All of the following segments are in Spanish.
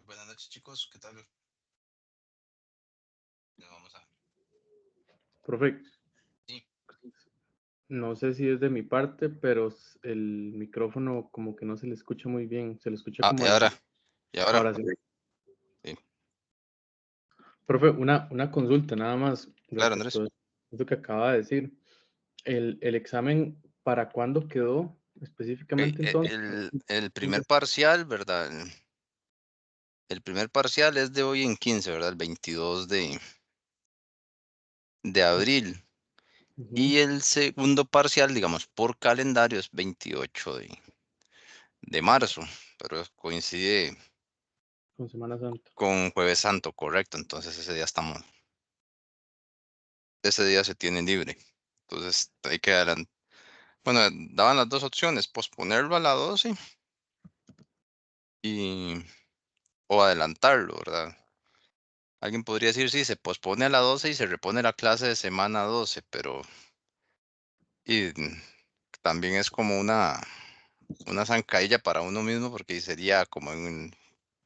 Buenas noches, chicos. ¿Qué tal? Ya vamos a... Profe, Sí. no sé si es de mi parte, pero el micrófono como que no se le escucha muy bien, se le escucha Ah, como y a ahora, lejitos. y ahora. Ahora sí. Sí. Profe, una consulta nada más Claro, respecto Andrés. a esto que acaba de decir. ¿El examen para cuándo quedó Ok, específicamente entonces? el primer parcial, ¿verdad? El primer parcial es de hoy en 15, ¿verdad? El 22 de abril. Ujú, Y el segundo parcial, digamos, por calendario es 28 de marzo, pero coincide con Semana Santa. con Jueves Santo, correcto. Entonces ese día se tiene libre. Entonces hay que adelantar. Bueno, daban las dos opciones, posponerlo a la 12 y, o adelantarlo, ¿verdad? Alguien podría decir, sí, se pospone a la 12 y se repone la clase de semana 12, pero y, también es como una zancadilla para uno mismo porque sería como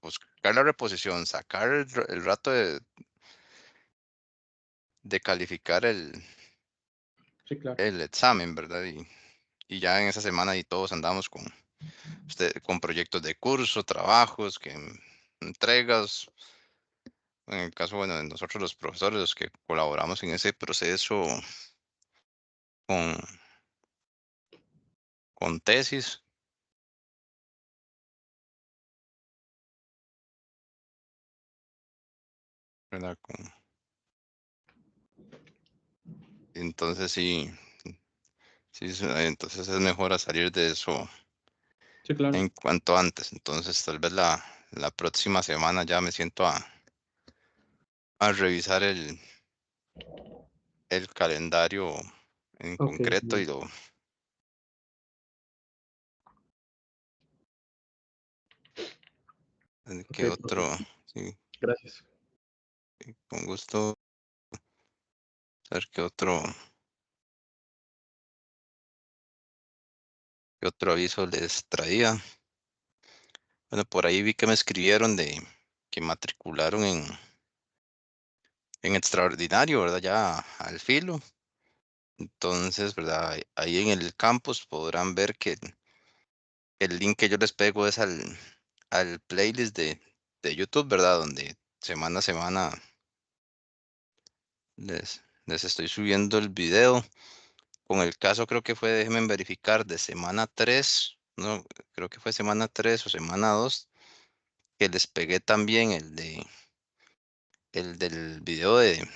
buscar la reposición, sacar el rato de calificar Sí, claro. el examen, ¿verdad? Y ya en esa semana y todos andamos con proyectos de curso, trabajos, entregas. En el caso, bueno, de nosotros los profesores, los que colaboramos en ese proceso con, con tesis, ¿verdad? Entonces sí, sí, entonces es mejor a salir de eso Sí, claro. en cuanto antes. Entonces tal vez la próxima semana ya me siento a revisar el calendario en Ok, concreto bien. y Ok, qué profe. otro, sí, Gracias. con gusto, saber qué otro aviso les traía. Bueno, por ahí vi que me escribieron de que matricularon en extraordinario, ¿verdad? Ya al filo. Entonces, ¿verdad? Ahí en el campus podrán ver que el link que yo les pego es al playlist de YouTube, ¿verdad? Donde semana a semana les estoy subiendo el video. Con el caso creo que fue, déjenme verificar, de semana 3, no, creo que fue semana 3 o semana 2, que les pegué también el del video del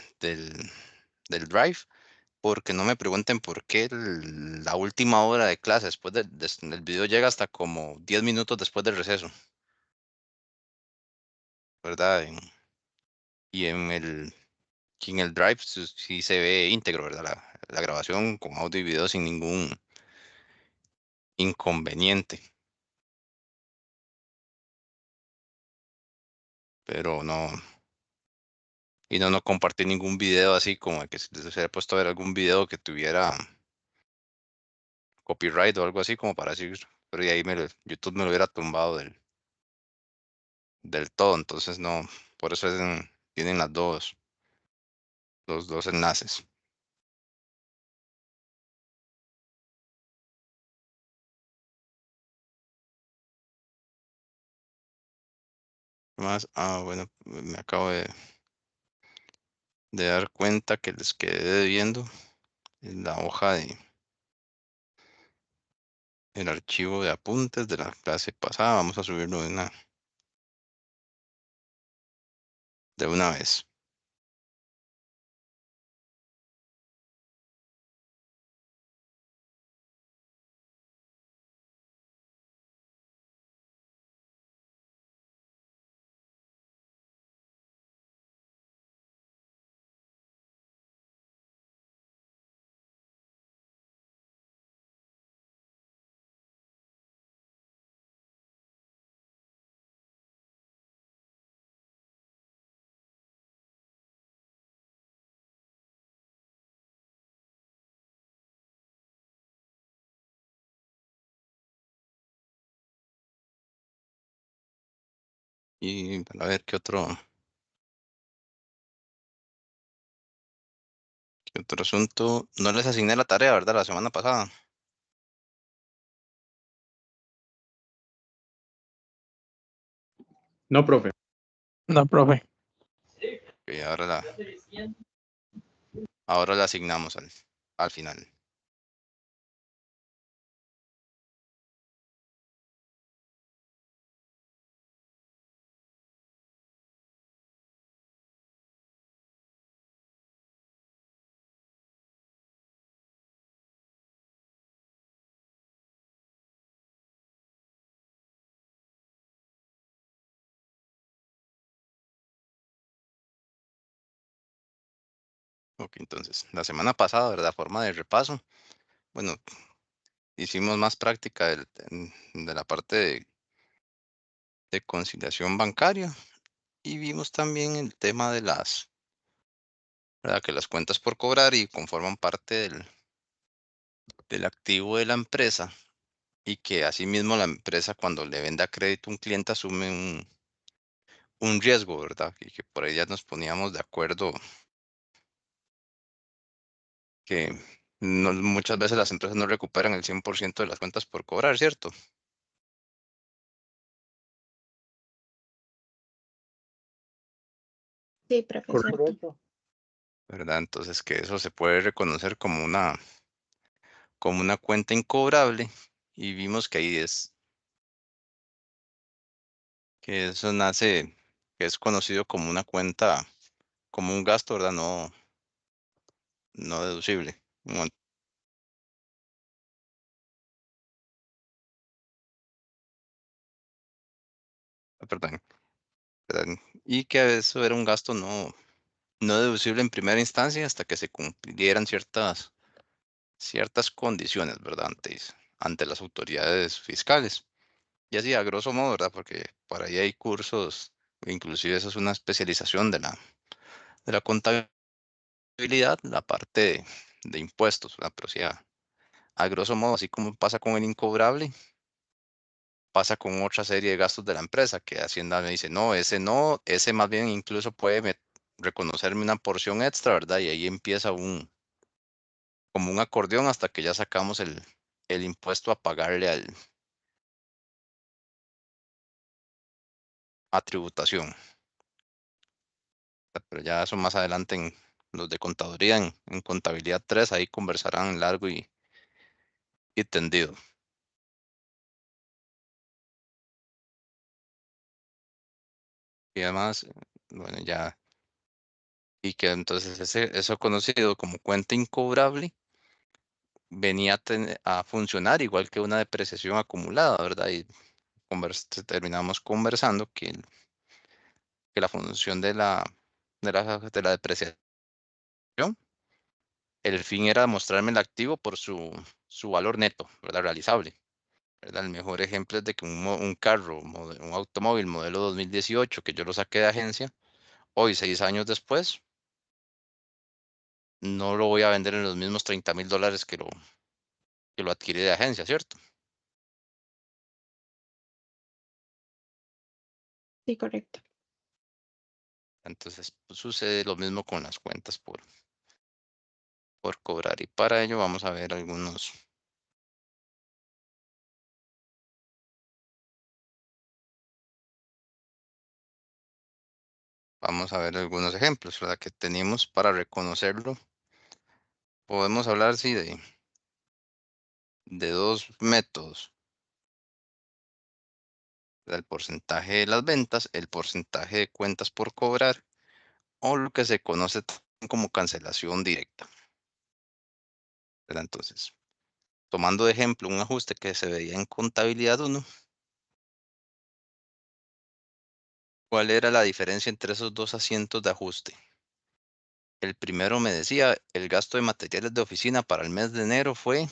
Drive, porque no me pregunten por qué la última hora de clase, del video llega hasta como 10 minutos después del receso, ¿verdad? Y en el Drive sí se ve íntegro, ¿verdad? La grabación con audio y video sin ningún inconveniente, pero no, y no compartí ningún video así como que se les hubiera puesto a ver algún video que tuviera copyright o algo así como para decir, pero y ahí YouTube me lo hubiera tumbado del todo, entonces no, por eso tienen los dos enlaces. Más, bueno, me acabo de dar cuenta que les quedé debiendo en la hoja el archivo de apuntes de la clase pasada. Vamos a subirlo de una vez. Y a ver qué otro asunto. No les asigné la tarea, ¿verdad? La semana pasada. No, profe. No, profe. Que ahora la asignamos al final. Ok, entonces, la semana pasada, ¿verdad? Forma de repaso. Bueno, hicimos más práctica de la parte de conciliación bancaria y vimos también el tema ¿verdad? Que las cuentas por cobrar y conforman parte del activo de la empresa y que asimismo la empresa cuando le venda crédito a un cliente asume un riesgo, ¿verdad? Y que por ahí ya nos poníamos de acuerdo que muchas veces las empresas no recuperan el 100% de las cuentas por cobrar, ¿cierto? Sí, profe, cierto. Correcto. ¿Verdad? Entonces que eso se puede reconocer como una cuenta incobrable y vimos que ahí que eso nace, que es conocido como una cuenta, como un gasto, ¿verdad? No deducible. Perdón, ¿verdad? Y que eso era un gasto no deducible en primera instancia hasta que se cumplieran ciertas condiciones, ¿verdad? Ante las autoridades fiscales. Y así, a grosso modo, ¿verdad? Porque por ahí hay cursos, inclusive eso es una especialización de la contabilidad, la parte de impuestos, ¿verdad? Pero sí, a grosso modo, así como pasa con el incobrable, pasa con otra serie de gastos de la empresa, que Hacienda me dice, no, ese más bien incluso puede reconocerme una porción extra, ¿verdad? Y ahí empieza como un acordeón hasta que ya sacamos el impuesto a pagarle a tributación. Pero ya eso más adelante en los de contaduría, en contabilidad 3 ahí conversarán largo y tendido. Y además, bueno, ya, y que entonces eso conocido como cuenta incobrable venía a funcionar igual que una depreciación acumulada, ¿verdad? Y terminamos conversando que la función de la depreciación, el fin era mostrarme el activo por su valor neto, ¿verdad? Realizable. ¿Verdad? El mejor ejemplo es de que un carro, un automóvil modelo 2018 que yo lo saqué de agencia, hoy, 6 años después, no lo voy a vender en los mismos $30,000 que lo adquirí de agencia, ¿cierto? Sí, correcto. Entonces, pues, sucede lo mismo con las cuentas por cobrar. Y para ello vamos a ver algunos ejemplos, ¿verdad? Que tenemos para reconocerlo. Podemos hablar, sí, de dos métodos. El porcentaje de las ventas, el porcentaje de cuentas por cobrar o lo que se conoce como cancelación directa, ¿verdad? Entonces, tomando de ejemplo un ajuste que se veía en contabilidad uno, ¿cuál era la diferencia entre esos dos asientos de ajuste? El primero me decía, el gasto de materiales de oficina para el mes de enero fue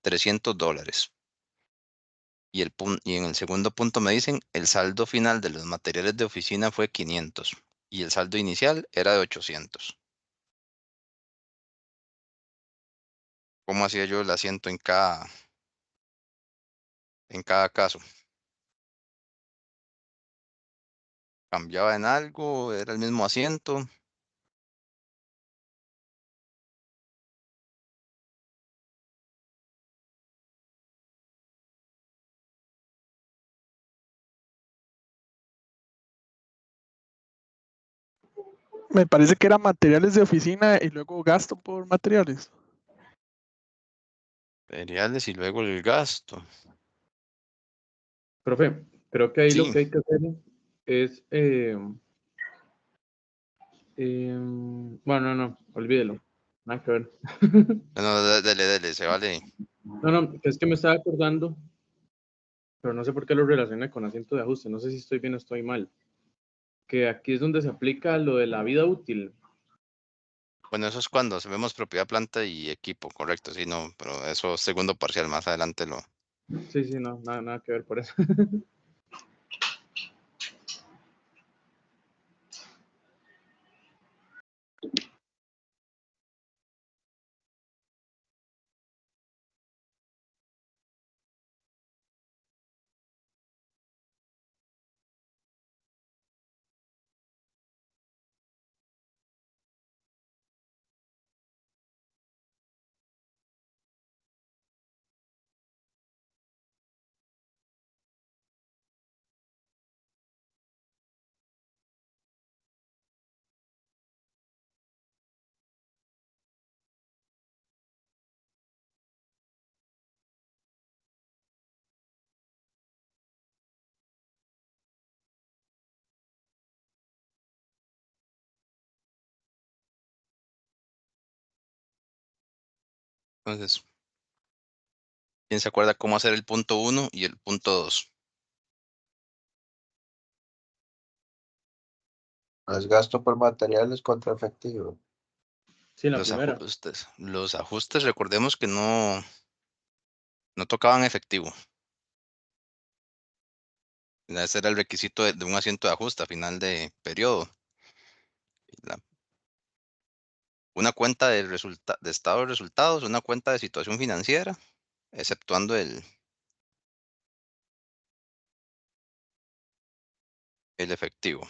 $300. Y en el segundo punto me dicen, el saldo final de los materiales de oficina fue 500 y el saldo inicial era de 800. ¿Cómo hacía yo el asiento en cada caso? cambiaba en algo, era el mismo asiento. Me parece que eran materiales de oficina y luego gasto por materiales. Materiales y luego el gasto. Profe, creo que ahí lo Sí, que hay que hacer es, bueno, no, olvídelo, nada que ver. bueno, dele, se vale. No, que es que me estaba acordando, pero no sé por qué lo relacioné con asiento de ajuste, no sé si estoy bien o estoy mal, que aquí es donde se aplica lo de la vida útil. Bueno, eso es cuando vemos propiedad, planta y equipo, correcto, sí, no, pero eso segundo parcial, más adelante lo... Sí, no, nada que ver por eso. Entonces, ¿quién se acuerda cómo hacer el punto 1 y el punto 2? Más gasto por materiales contra efectivo. Sí, la Los primera. ajustes, recordemos que no tocaban efectivo. Ese era el requisito de un asiento de ajuste a final de periodo. La- una cuenta de estado de resultados, una cuenta de situación financiera, exceptuando el efectivo.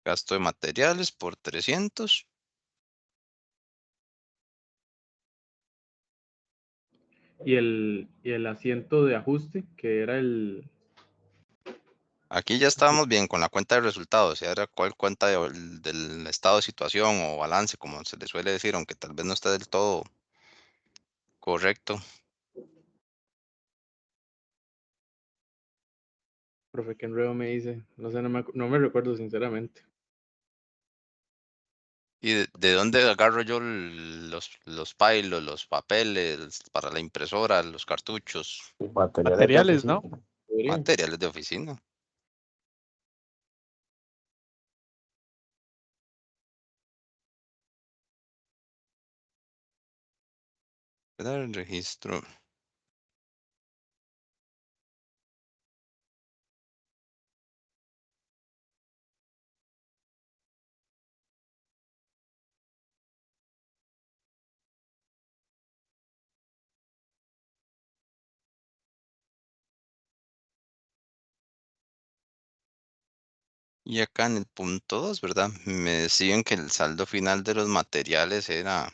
Gasto de materiales por 300. Y el asiento de ajuste, que era el... Aquí ya estábamos bien con la cuenta de resultados, y ahora cuál cuenta del estado de situación o balance, como se le suele decir, aunque tal vez no esté del todo correcto. Profe, que enredo me dice, no sé, no me recuerdo sinceramente. ¿Y de dónde agarro yo los pailos, los papeles para la impresora, los cartuchos, Y materiales de Materiales, oficina. ¿no? Podría. materiales de oficina? ¿Verdad? El registro. Y acá en el punto 2, ¿verdad? Me decían que el saldo final de los materiales era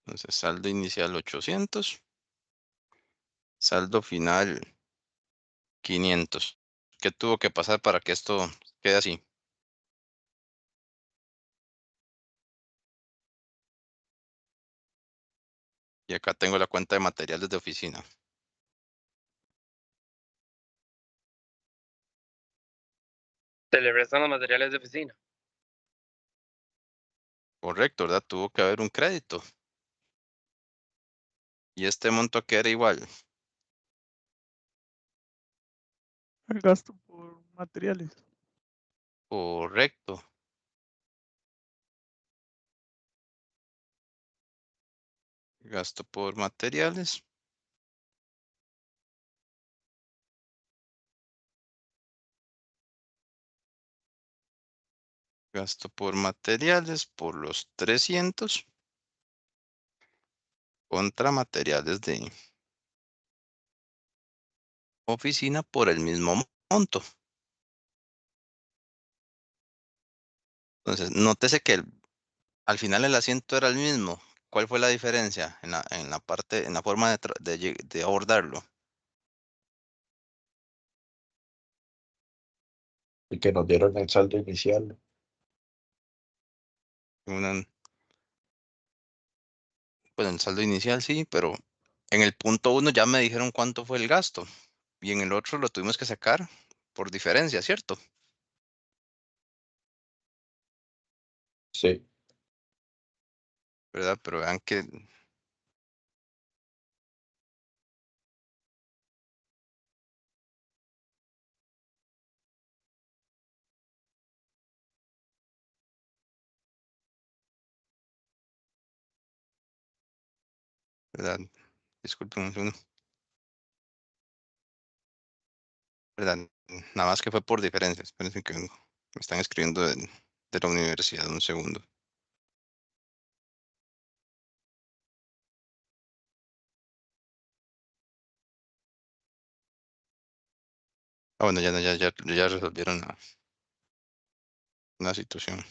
entonces saldo inicial 800, saldo final 500. ¿Qué tuvo que pasar para que esto quede así? Y acá tengo la cuenta de materiales de oficina. Se le restan los materiales de oficina. Correcto, ¿verdad? Tuvo que haber un crédito. Y este monto que era igual. El gasto por materiales. Correcto. Gasto por materiales. Gasto por materiales por los 300 contra materiales de oficina por el mismo monto. Entonces, nótese que al final el asiento era el mismo. ¿Cuál fue la diferencia en la parte, en la forma de abordarlo? Y que nos dieron el saldo inicial. Una, pues el saldo inicial sí, pero en el punto 1 ya me dijeron cuánto fue el gasto y en el otro lo tuvimos que sacar por diferencia, ¿cierto? Sí. ¿Verdad? Pero vean que, ¿verdad? Disculpen un segundo. ¿Verdad? Nada más que fue por diferencia. Espérense que me están escribiendo de la universidad. Un segundo. Ah, bueno, ya resolvieron la situación.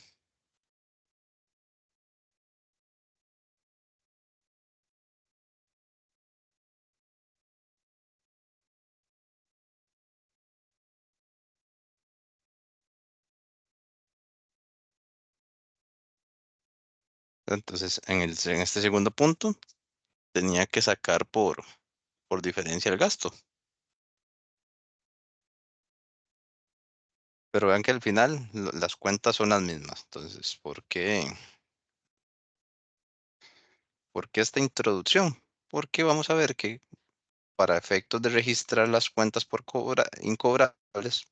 Entonces, en este segundo punto, tenía que sacar por diferencia el gasto. Pero vean que al final las cuentas son las mismas. Entonces, ¿por qué esta introducción? Porque vamos a ver que para efectos de registrar las cuentas por incobrables,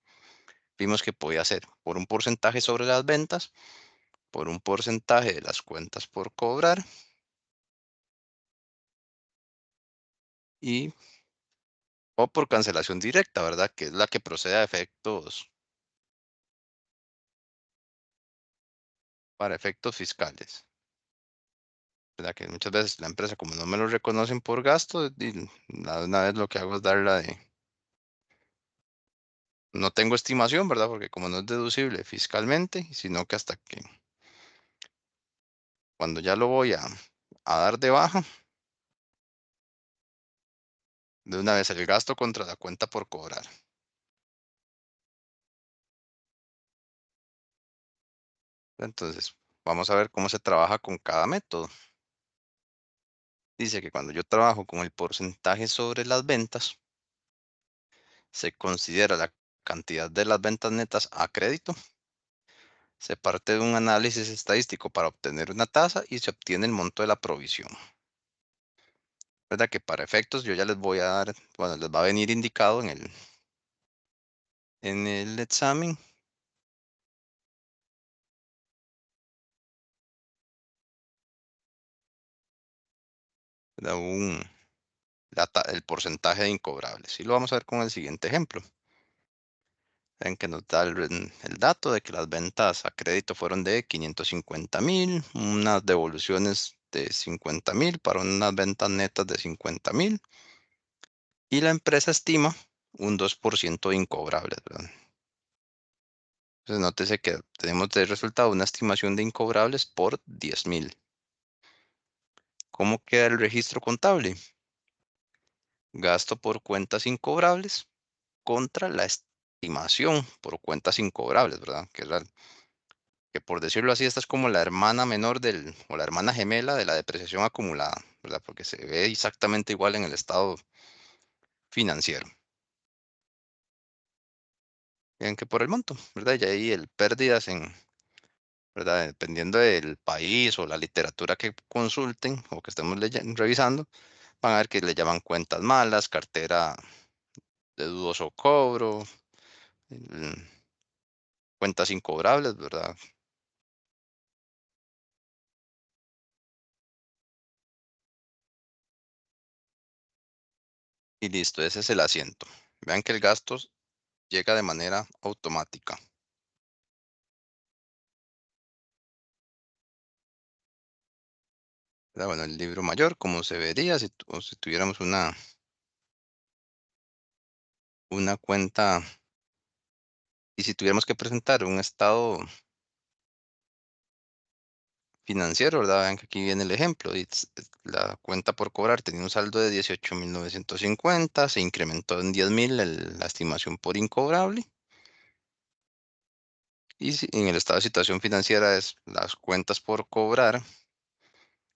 vimos que podía ser por un porcentaje sobre las ventas, por un porcentaje de las cuentas por cobrar y o por cancelación directa, ¿verdad? Que es la que procede a efectos para efectos fiscales. ¿Verdad? Que muchas veces la empresa, como no me lo reconocen por gasto, una vez lo que hago es darla de no tengo estimación, ¿verdad? Porque como no es deducible fiscalmente, sino que hasta que cuando ya lo voy a dar de baja, de una vez el gasto contra la cuenta por cobrar. Entonces, vamos a ver cómo se trabaja con cada método. Dice que cuando yo trabajo con el porcentaje sobre las ventas, se considera la cantidad de las ventas netas a crédito, se parte de un análisis estadístico para obtener una tasa y se obtiene el monto de la provisión. ¿Verdad? Que para efectos yo ya les voy a dar, bueno, les va a venir indicado en el examen. ¿Verdad? El porcentaje de incobrables. Y lo vamos a ver con el siguiente ejemplo. En que nos da el dato de que las ventas a crédito fueron de 550,000, unas devoluciones de 50,000 para unas ventas netas de 50,000 y la empresa estima un 2% de incobrables, ¿verdad? Entonces nótese que tenemos de resultado una estimación de incobrables por 10,000. ¿Cómo queda el registro contable? Gasto por cuentas incobrables contra la estimación por cuentas incobrables, ¿verdad? Que por decirlo así, esta es como la hermana menor o la hermana gemela de la depreciación acumulada, ¿verdad? Porque se ve exactamente igual en el estado financiero. Bien que por el monto, ¿verdad? Y ahí el pérdidas ¿verdad? Dependiendo del país o la literatura que consulten o que estemos revisando, van a ver que le llaman cuentas malas, cartera de dudoso cobro, mm, cuentas incobrables, ¿verdad? Y listo, ese es el asiento. Vean que el gasto llega de manera automática. ¿verdad? Bueno, el libro mayor, como se vería si tuviéramos una cuenta, y si tuviéramos que presentar un estado financiero, ¿verdad? Vean que aquí viene el ejemplo. La cuenta por cobrar tenía un saldo de 18.950, se incrementó en 10.000 la estimación por incobrable. Y en el estado de situación financiera es las cuentas por cobrar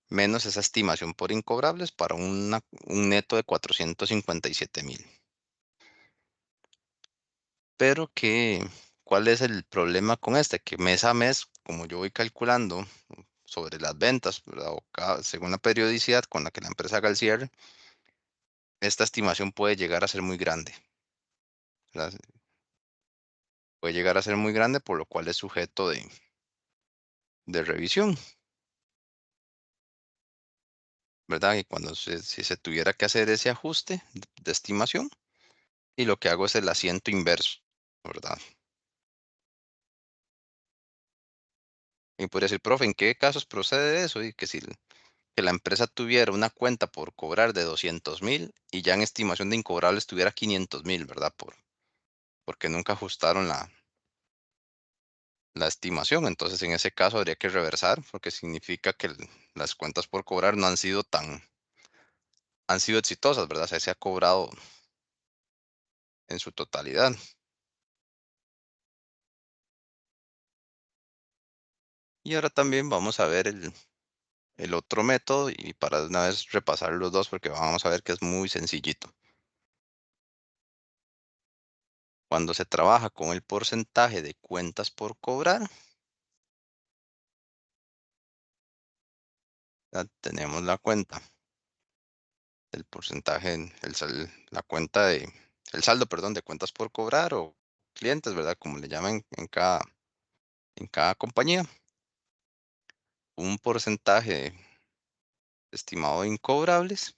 menos esa estimación por incobrables para un neto de 457.000. Pero ¿cuál es el problema con este? Que mes a mes, como yo voy calculando sobre las ventas, ¿verdad? Según la periodicidad con la que la empresa haga el cierre, esta estimación puede llegar a ser muy grande, ¿verdad? Puede llegar a ser muy grande, por lo cual es sujeto de revisión, ¿verdad? Y si se tuviera que hacer ese ajuste de estimación, y lo que hago es el asiento inverso, ¿verdad? Y podría decir, profe, ¿en qué casos procede eso? Y que la empresa tuviera una cuenta por cobrar de 200.000 y ya en estimación de incobrables tuviera 500.000, ¿verdad? Porque nunca ajustaron la estimación. Entonces, en ese caso habría que reversar, porque significa que las cuentas por cobrar no han sido han sido exitosas, ¿verdad? O sea, se ha cobrado en su totalidad. Y ahora también vamos a ver el otro método, y para de una vez repasar los dos, porque vamos a ver que es muy sencillito. Cuando se trabaja con el porcentaje de cuentas por cobrar, ya tenemos la cuenta, el porcentaje, el saldo, perdón, de cuentas por cobrar o clientes, ¿verdad? Como le llaman en cada compañía. Un porcentaje estimado de incobrables,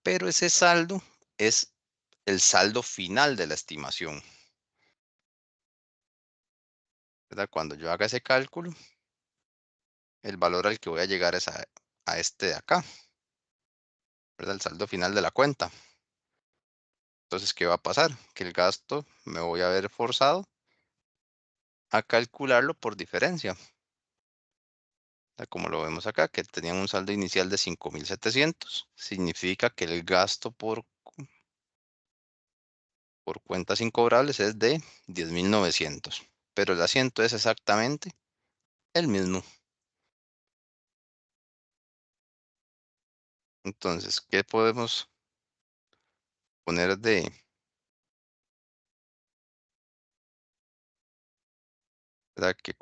pero ese saldo es el saldo final de la estimación, ¿verdad? Cuando yo haga ese cálculo, el valor al que voy a llegar es a este de acá, ¿verdad? El saldo final de la cuenta. Entonces, ¿qué va a pasar? Que el gasto me voy a ver forzado a calcularlo por diferencia. Como lo vemos acá, que tenían un saldo inicial de 5.700, significa que el gasto por cuentas incobrables es de 10.900, pero el asiento es exactamente el mismo. Entonces, ¿qué podemos poner verdad? Que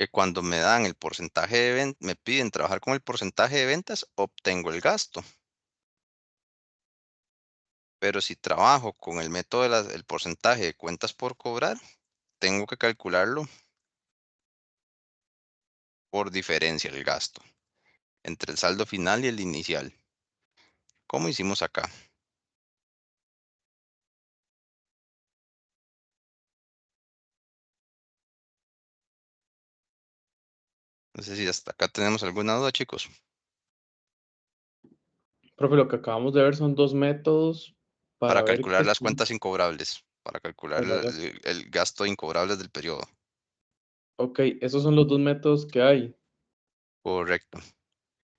cuando me dan el porcentaje de ventas, me piden trabajar con el porcentaje de ventas, obtengo el gasto. Pero si trabajo con el método el porcentaje de cuentas por cobrar, tengo que calcularlo por diferencia el gasto entre el saldo final y el inicial, como hicimos acá. No sé si hasta acá tenemos alguna duda, chicos. Profe, lo que acabamos de ver son dos métodos Para para ver calcular que las sí. cuentas incobrables, para calcular el gasto de incobrables del periodo. Ok, esos son los dos métodos que hay. Correcto.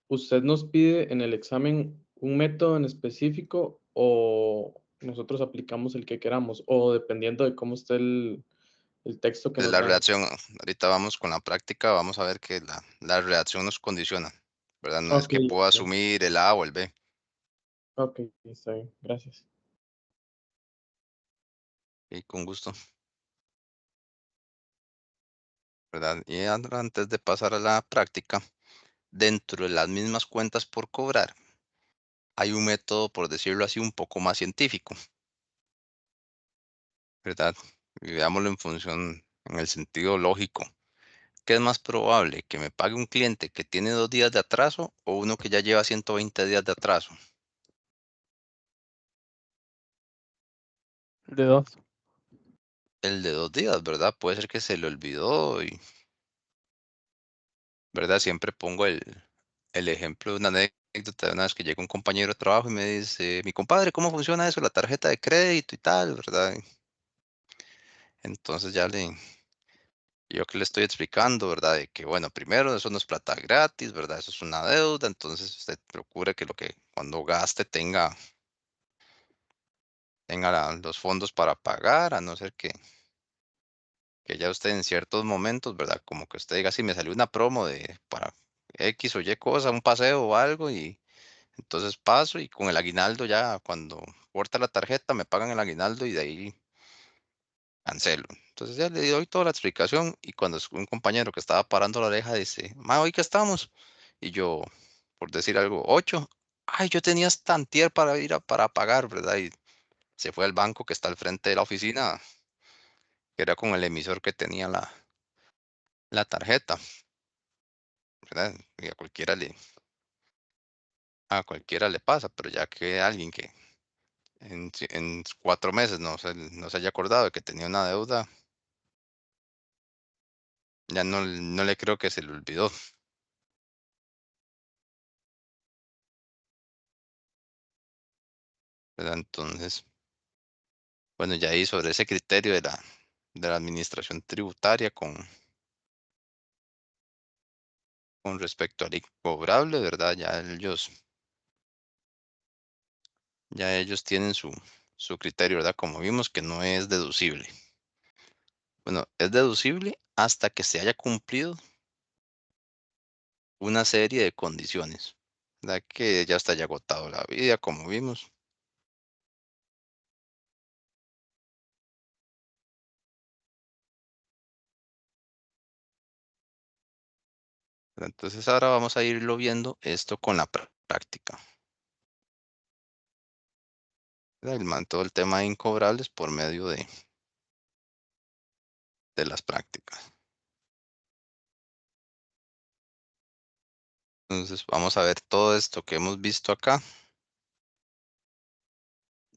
¿Usted nos pide en el examen un método en específico o nosotros aplicamos el que queramos? O dependiendo de cómo esté el texto que De nos la den. redacción, ahorita vamos con la práctica, vamos a ver que la redacción nos condiciona, ¿verdad? No es Ok, que puedo está bien. asumir el A o el B. Ok, está bien, gracias. Y con gusto, ¿verdad? Y antes de pasar a la práctica, dentro de las mismas cuentas por cobrar, hay un método, por decirlo así, un poco más científico, ¿verdad? Y veámoslo en el sentido lógico. ¿Qué es más probable? ¿Que me pague un cliente que tiene 2 días de atraso o uno que ya lleva 120 días de atraso? De dos. el de 2 días, ¿verdad? Puede ser que se le olvidó y, ¿verdad? Siempre pongo el ejemplo de una anécdota de una vez que llega un compañero de trabajo y me dice, mi compadre, ¿cómo funciona eso? La tarjeta de crédito y tal, ¿verdad? Entonces yo que le estoy explicando, ¿verdad? De que, bueno, primero, eso no es plata gratis, ¿verdad? Eso es una deuda, entonces usted procure que cuando gaste tenga los fondos para pagar, a no ser que ya usted en ciertos momentos, ¿verdad? Como que usted diga, si me salió una promo para X o Y cosa, un paseo o algo, y entonces paso y con el aguinaldo ya, cuando corta la tarjeta, me pagan el aguinaldo y de ahí cancelo. Entonces ya le doy toda la explicación y cuando es un compañero que estaba parando la oreja dice, ma, ¿hoy qué estamos? Y yo, por decir algo, 8. Ay, yo tenía hasta antier para para pagar, ¿verdad? Y se fue al banco que está al frente de la oficina, que era con el emisor que tenía la tarjeta, ¿verdad? Y a cualquiera le pasa, pero ya que alguien que en 4 meses no se haya acordado de que tenía una deuda, ya no le creo que se le olvidó, ¿verdad? Entonces, bueno, ya ahí sobre ese criterio de la administración tributaria con respecto al incobrable, ¿verdad? Ya ellos tienen su criterio, ¿verdad? Como vimos que no es deducible. Bueno, es deducible hasta que se haya cumplido una serie de condiciones, ¿verdad? Que ya está ya agotado la vida, como vimos. Entonces ahora vamos a irlo viendo esto con la práctica, ¿verdad? Todo el tema de incobrables por medio de las prácticas. Entonces vamos a ver todo esto que hemos visto acá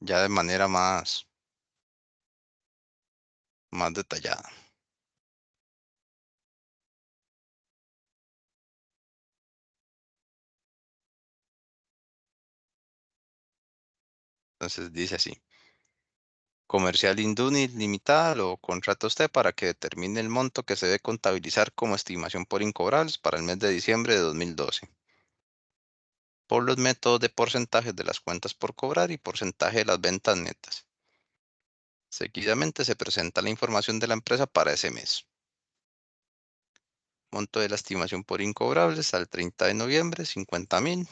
ya de manera más detallada. Entonces dice así. Comercial Induni Limitada lo contrata usted para que determine el monto que se debe contabilizar como estimación por incobrables para el mes de diciembre de 2012 por los métodos de porcentajes de las cuentas por cobrar y porcentaje de las ventas netas. Seguidamente se presenta la información de la empresa para ese mes. Monto de la estimación por incobrables al 30 de noviembre, 50,000.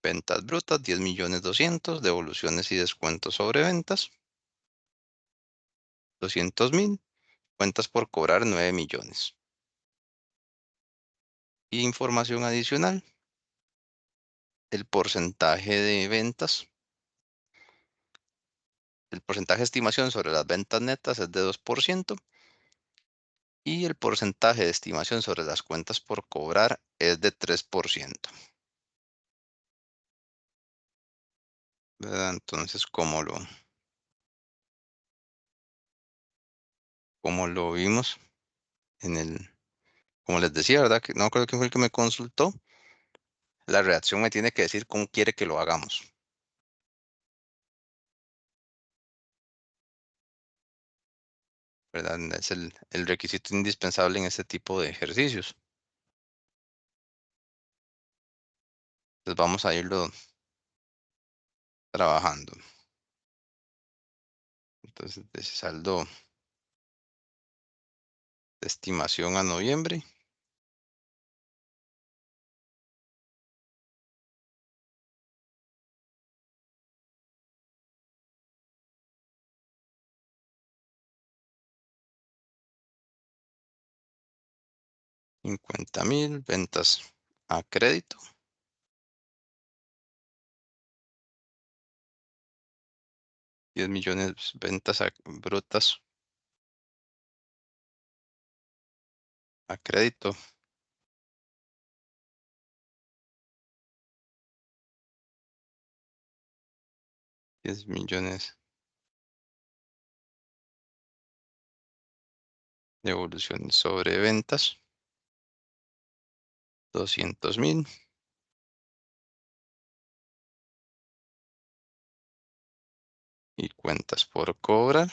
Ventas brutas, 10,200,000. Devoluciones y descuentos sobre ventas, 200,000. Cuentas por cobrar, 9 millones. Información adicional, el porcentaje de ventas, el porcentaje de estimación sobre las ventas netas es de 2% y el porcentaje de estimación sobre las cuentas por cobrar es de 3%. ¿Verdad? Entonces, como lo vimos como les decía, ¿verdad? Que no creo que fue el que me consultó. La redacción me tiene que decir cómo quiere que lo hagamos, ¿verdad? Es el requisito indispensable en este tipo de ejercicios. Entonces vamos a irlo trabajando. Entonces, de saldo de estimación a noviembre. $50,000, ventas a crédito. 10 millones ventas brutas a crédito. 10 millones Devoluciones sobre ventas. 200,000. Y cuentas por cobrar.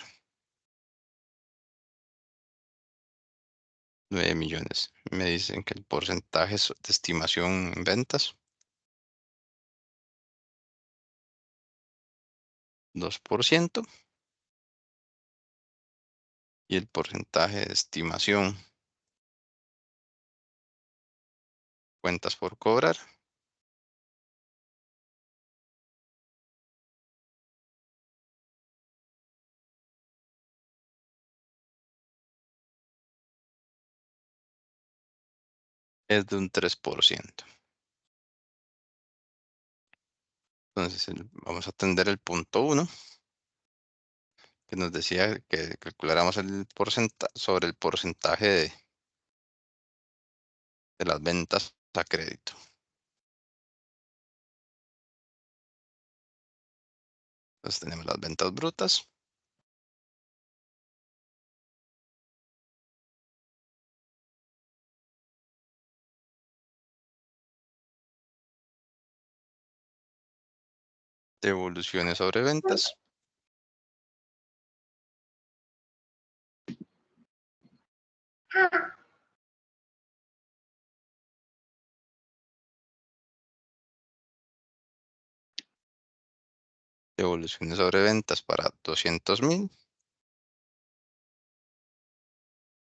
9 millones. Me dicen que el porcentaje de estimación en ventas. 2%. Y el porcentaje de estimación cuentas por cobrar. Es de un 3%. Entonces vamos a atender el punto 1, que nos decía que calculáramos el porcentaje sobre el porcentaje de las ventas a crédito. Entonces tenemos las ventas brutas. Devoluciones sobre ventas. Devoluciones sobre ventas para 200,000.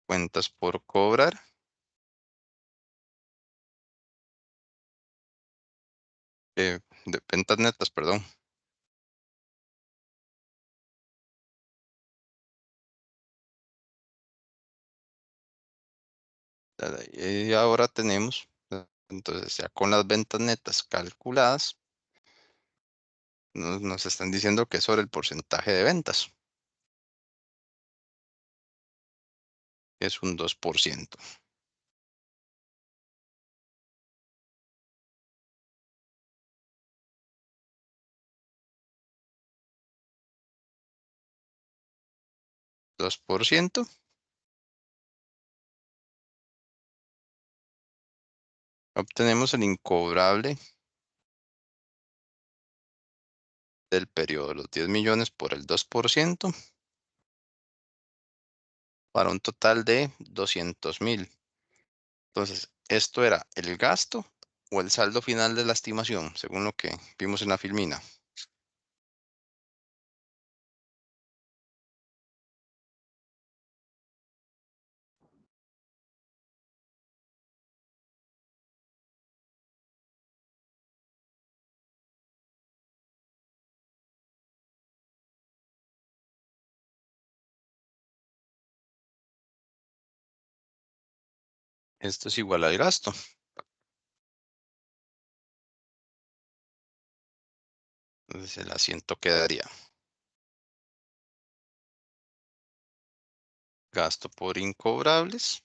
Cuentas por cobrar. De ventas netas, perdón. Y ahora tenemos, entonces ya con las ventas netas calculadas, nos están diciendo que es sobre el porcentaje de ventas. Es un 2%. $2. Obtenemos el incobrable del periodo de los 10 millones por el 2%, para un total de 200,000. Entonces, ¿esto era el gasto o el saldo final de la estimación, según lo que vimos en la filmina? Esto es igual al gasto. Entonces, el asiento quedaría gasto por incobrables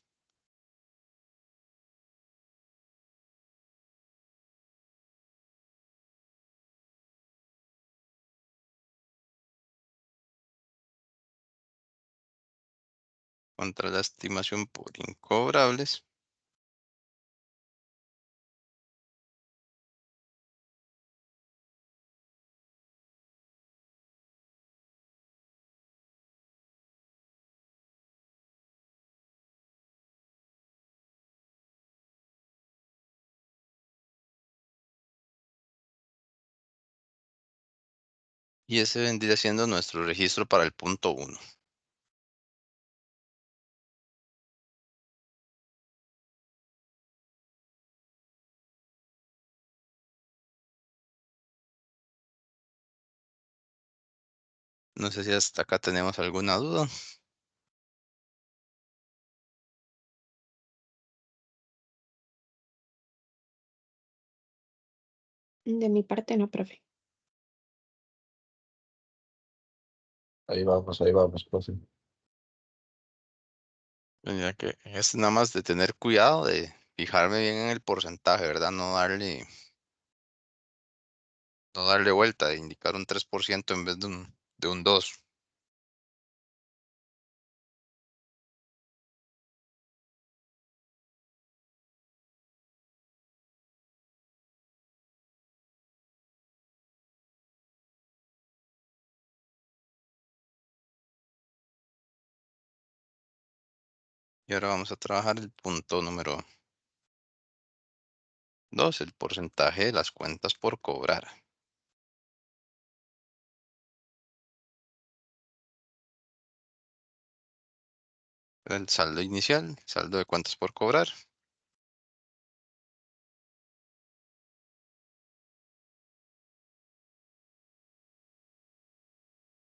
contra la estimación por incobrables. Y ese vendría siendo nuestro registro para el punto 1. No sé si hasta acá tenemos alguna duda. De mi parte no, profe. Ahí vamos, profe. Ya que es nada más de tener cuidado de fijarme bien en el porcentaje, ¿verdad? No darle vuelta, de indicar un 3% en vez de un 2%. Y ahora vamos a trabajar el punto número 2, el porcentaje de las cuentas por cobrar. El saldo inicial, saldo de cuentas por cobrar.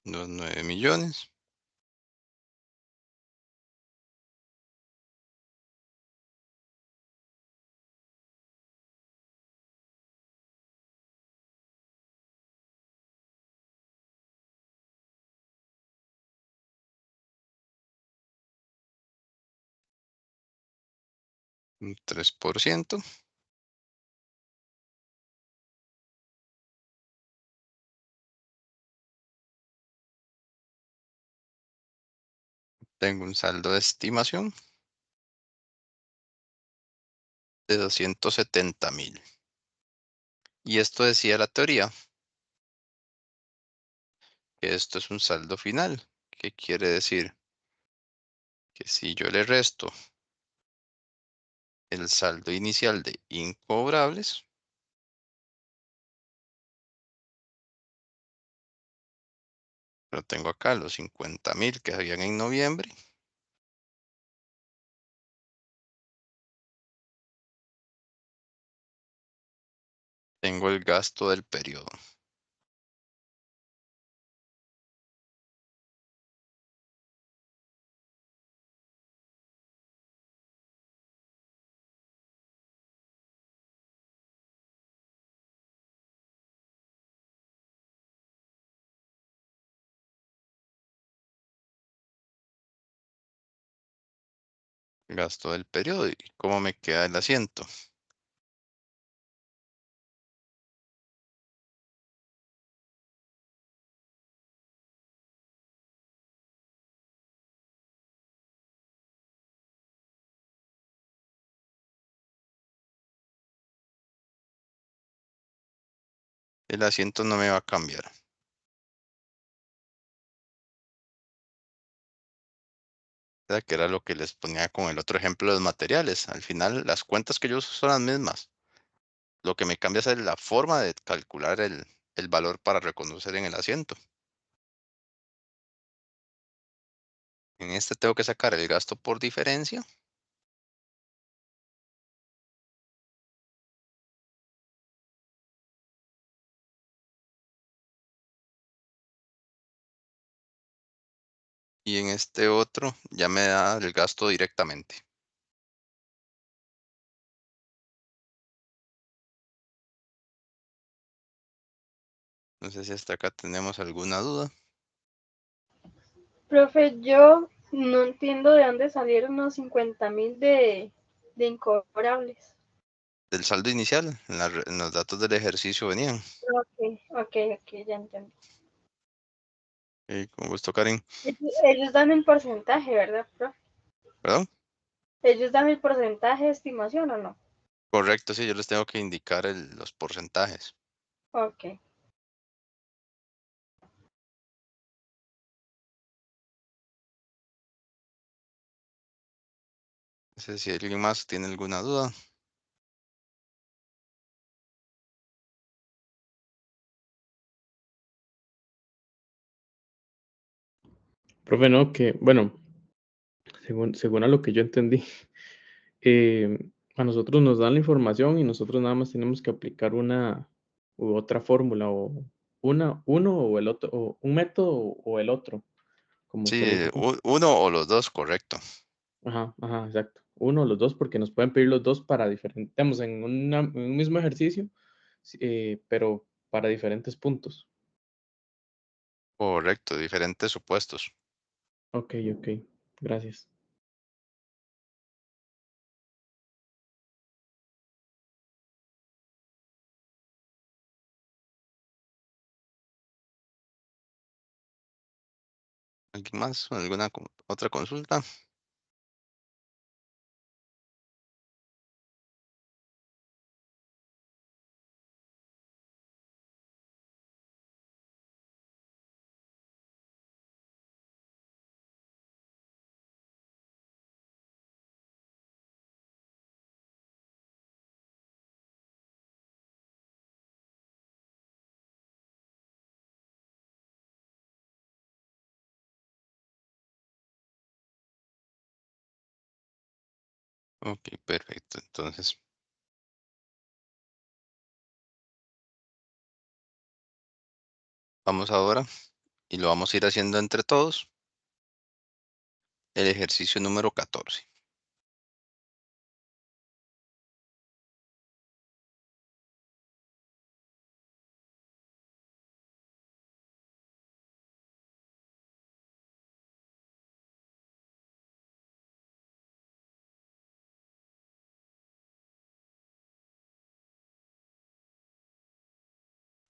Los 9 millones. Un 3%. Tengo un saldo de estimación de 270,000. Y esto decía la teoría, que esto es un saldo final. ¿Qué quiere decir? Que si yo le resto el saldo inicial de incobrables, lo tengo acá, los 50,000 que habían en noviembre, tengo el gasto del periodo. Gasto del periodo. ¿Y cómo me queda el asiento? El asiento no me va a cambiar. O sea, que era lo que les ponía con el otro ejemplo de los materiales. Al final, las cuentas que yo uso son las mismas. Lo que me cambia es la forma de calcular el valor para reconocer en el asiento. En este tengo que sacar el gasto por diferencia. Y en este otro ya me da el gasto directamente. No sé si hasta acá tenemos alguna duda. Profe, yo no entiendo de dónde salieron los 50,000 de incobrables. Del saldo inicial, en los datos del ejercicio venían. Ok, ya entendí. Con gusto, Karen. Ellos dan el porcentaje, ¿verdad, profe? ¿Perdón? ¿Ellos dan el porcentaje de estimación o no? Correcto, sí, yo les tengo que indicar los porcentajes. Ok. No sé si alguien más tiene alguna duda. Profe, no, que, bueno, según a lo que yo entendí, a nosotros nos dan la información y nosotros nada más tenemos que aplicar una u otra fórmula o uno o el otro, o un método o el otro, como usted lo Sí, dijo. uno o los dos, correcto. Ajá, exacto. Uno o los dos, porque nos pueden pedir los dos para diferentes, digamos, en un mismo ejercicio, pero para diferentes puntos. Correcto, diferentes supuestos. Ok, gracias. ¿Alguien más? ¿Alguna otra consulta? Ok, perfecto. Entonces, vamos ahora y lo vamos a ir haciendo entre todos. El ejercicio número 14.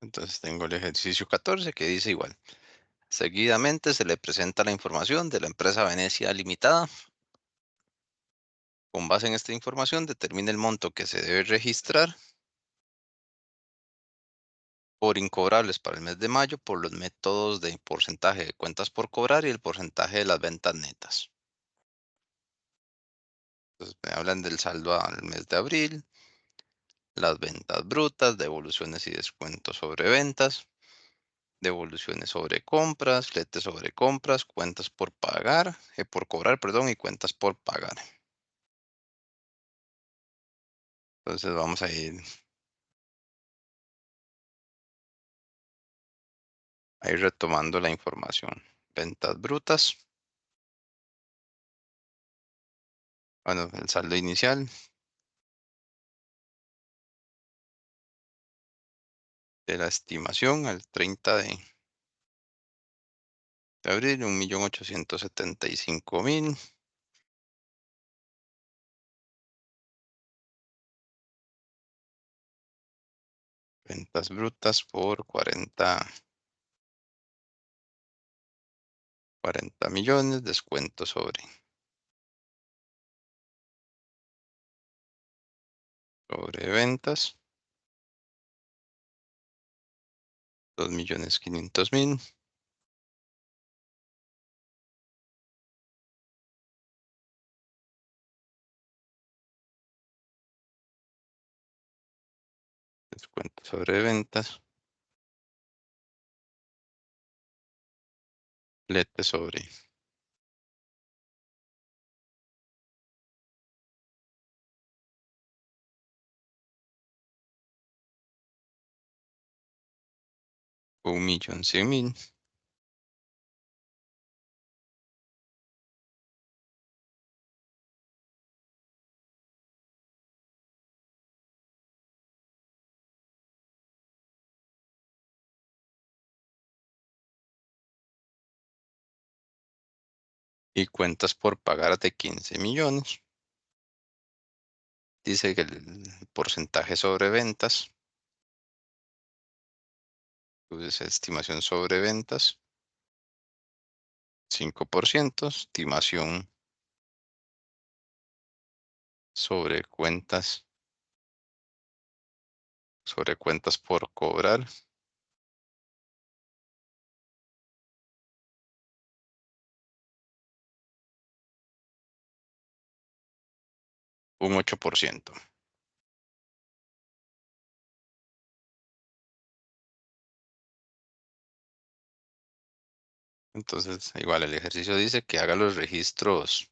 Entonces tengo el ejercicio 14 que dice igual. Seguidamente se le presenta la información de la empresa Venecia Limitada. Con base en esta información, determine el monto que se debe registrar por incobrables para el mes de mayo por los métodos de porcentaje de cuentas por cobrar y el porcentaje de las ventas netas. Entonces me hablan del saldo al mes de abril, las ventas brutas, devoluciones y descuentos sobre ventas, devoluciones sobre compras, fletes sobre compras, cuentas por pagar, por cobrar, perdón, y cuentas por pagar. Entonces vamos a ir retomando la información. Ventas brutas. Bueno, el saldo inicial de la estimación al 30 de abril, 1.875.000. Ventas brutas por 40 millones, descuento sobre ventas, 2.500.000. Descuento sobre ventas, flete sobre $1.100.000. Y cuentas por pagar de 15 millones. Dice que el porcentaje sobre ventas, pues estimación sobre ventas, 5%, estimación sobre cuentas por cobrar, un 8%. Entonces, igual el ejercicio dice que haga los registros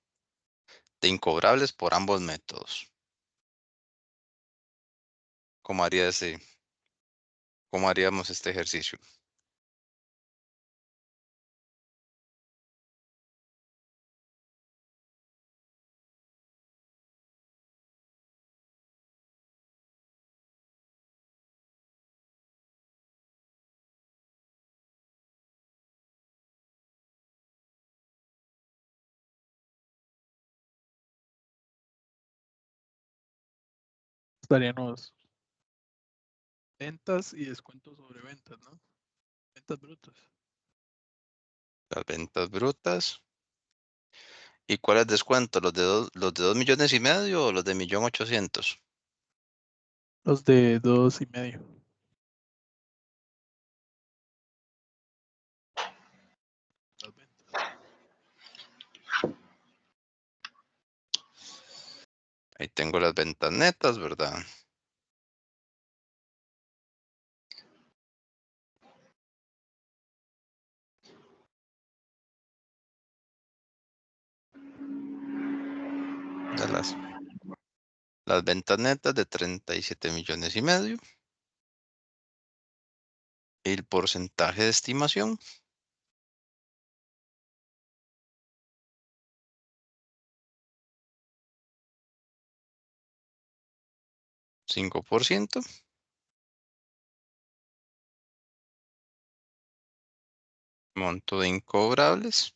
de incobrables por ambos métodos. ¿Cómo haríamos este ejercicio? Estaríamos ventas y descuentos sobre ventas, ¿no? Ventas brutas. Las ventas brutas. ¿Y cuál es descuento? ¿Los de 2,5 millones o los de 1.800.000? Los de 2,5. Las ventas. Ahí tengo las ventas netas, ¿verdad? Ya Las ventas netas de 37,5 millones. El porcentaje de estimación. 5%. Monto de incobrables.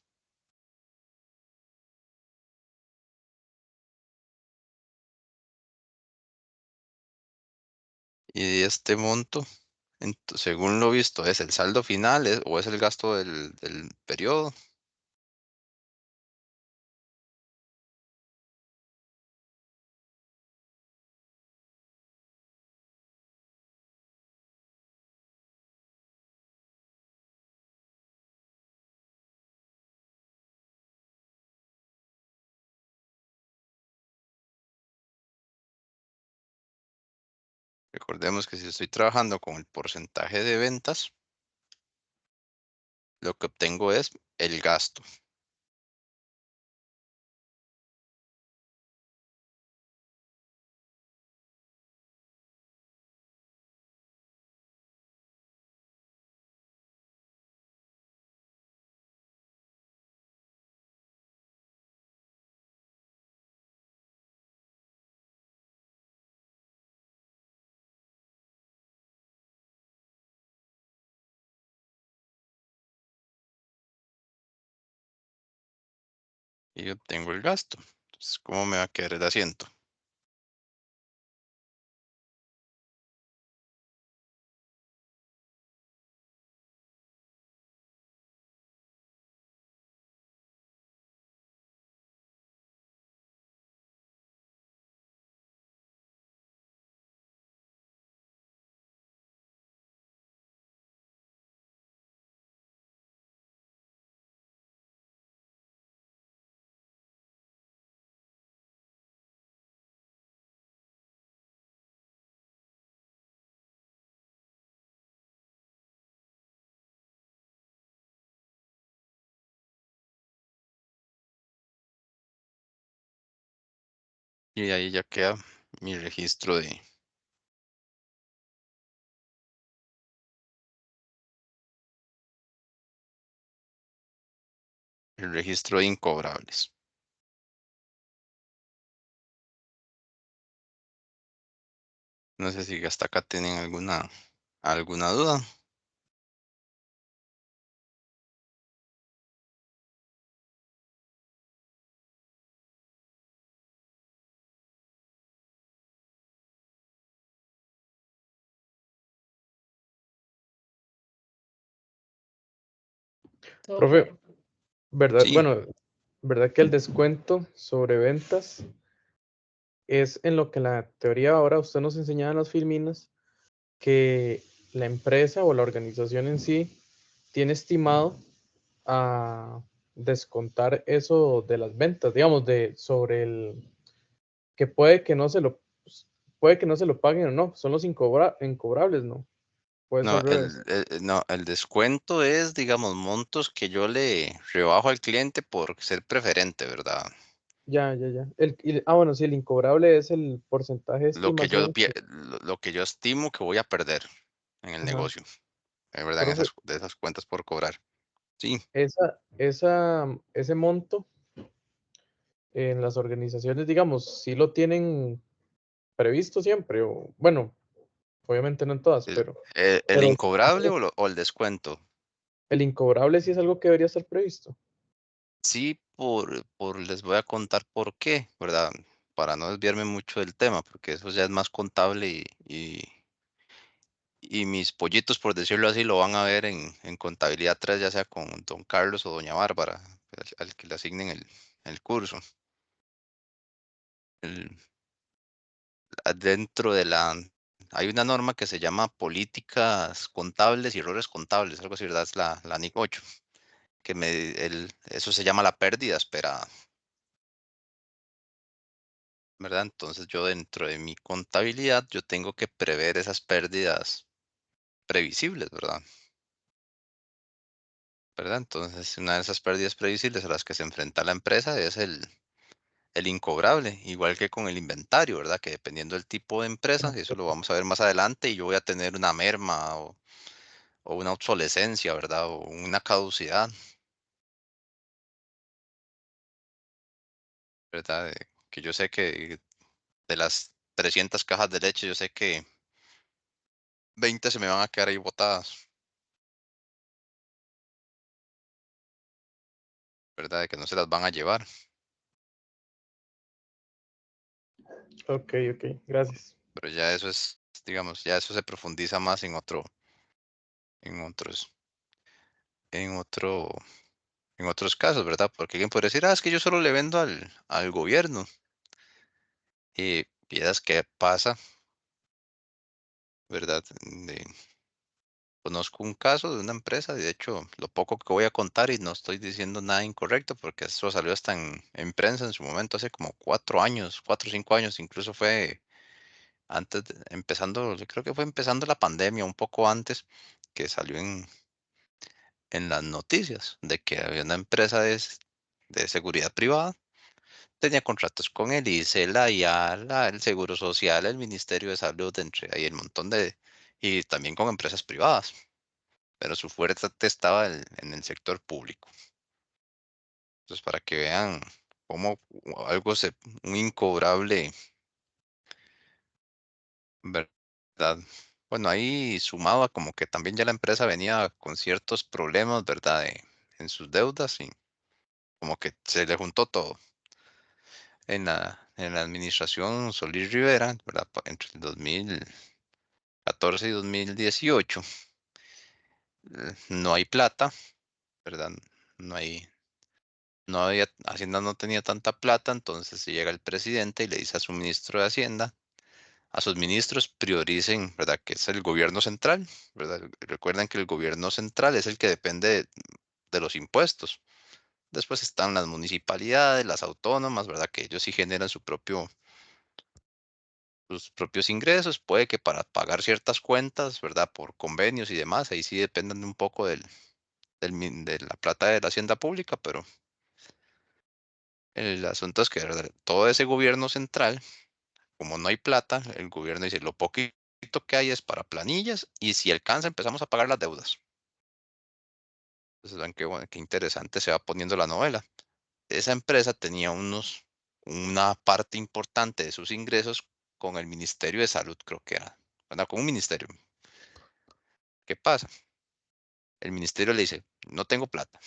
Y este monto, según lo visto, es el saldo final o es el gasto del periodo. Recordemos que si estoy trabajando con el porcentaje de ventas, lo que obtengo es el gasto. Y obtengo el gasto. Entonces, ¿cómo me va a quedar el asiento? Y ahí ya queda mi registro el registro de incobrables. No sé si hasta acá tienen alguna duda. Profe, ¿verdad? Sí, Bueno, ¿verdad que el descuento sobre ventas es en lo que la teoría ahora usted nos enseñaba en las filminas, que la empresa o la organización en sí tiene estimado a descontar eso de las ventas, digamos, de sobre el que puede que no se lo paguen o no, son los incobrables, ¿no? Puede ser no, al revés. no, el descuento es, digamos, montos que yo le rebajo al cliente por ser preferente, ¿verdad? Ya, ya, ya. Bueno, sí, el incobrable es el porcentaje de estimación. Lo que yo estimo que voy a perder en el Ajá. negocio, ¿verdad? Profe, De esas cuentas por cobrar. Sí, ese monto en las organizaciones, digamos, sí lo tienen previsto siempre, o bueno, obviamente no en todas, el pero incobrable o el descuento. el incobrable sí es algo que debería estar previsto. Sí, les voy a contar por qué, ¿verdad? Para no desviarme mucho del tema, porque eso ya es más contable y mis pollitos, por decirlo así, lo van a ver en contabilidad 3, ya sea con don Carlos o doña Bárbara, al que le asignen el curso. El- Dentro de hay una norma que se llama políticas contables y errores contables, algo así, ¿verdad? Es la NIC 8, eso se llama la pérdida esperada, ¿verdad? Entonces yo dentro de mi contabilidad, yo tengo que prever esas pérdidas previsibles, ¿verdad? ¿Verdad? Entonces una de esas pérdidas previsibles a las que se enfrenta la empresa es el el incobrable, igual que con el inventario, ¿verdad? Que dependiendo del tipo de empresa, eso lo vamos a ver más adelante, y yo voy a tener una merma o una obsolescencia, ¿verdad? O una caducidad, ¿verdad? Que yo sé que de las 300 cajas de leche, yo sé que 20 se me van a quedar ahí botadas, ¿verdad? De que no se las van a llevar. Ok, gracias. Pero ya eso es, digamos, ya eso se profundiza más en otros, en otro, en otros casos, ¿verdad? Porque alguien puede decir, es que yo solo le vendo al gobierno. Y vieras qué pasa, ¿verdad? Conozco un caso de una empresa, y de hecho, lo poco que voy a contar, y no estoy diciendo nada incorrecto, porque eso salió hasta en prensa en su momento, hace como 4 años, 4 o 5 años, incluso fue empezando, yo creo que fue empezando la pandemia, un poco antes, que salió en las noticias de que había una empresa de seguridad privada, tenía contratos con el ICE, la IALA, el Seguro Social, el Ministerio de Salud, entre ahí el montón y también con empresas privadas, pero su fuerte estaba en el sector público. Entonces, para que vean cómo un incobrable, ¿verdad? Bueno, ahí sumado a como que también ya la empresa venía con ciertos problemas, ¿verdad? En sus deudas, y como que se le juntó todo. En la administración Solís Rivera, ¿verdad? Entre el 2014 y 2018, no hay plata, ¿verdad? No hay, no había, Hacienda no tenía tanta plata, entonces llega el presidente y le dice a su ministro de Hacienda, a sus ministros, prioricen, ¿verdad? Que es el gobierno central, ¿verdad? Recuerden que el gobierno central es el que depende de los impuestos. Después están las municipalidades, las autónomas, ¿verdad? Que ellos sí generan sus propios ingresos. Puede que para pagar ciertas cuentas, ¿verdad? Por convenios y demás, ahí sí dependen un poco de la plata de la hacienda pública, pero el asunto es que, ¿verdad? Todo ese gobierno central, como no hay plata, el gobierno dice, lo poquito que hay es para planillas, y si alcanza empezamos a pagar las deudas. Entonces, vean qué, bueno, qué interesante se va poniendo la novela. Esa empresa tenía una parte importante de sus ingresos con el Ministerio de Salud, creo que era, ¿verdad? Con un ministerio. ¿Qué pasa? El ministerio le dice, no tengo plata.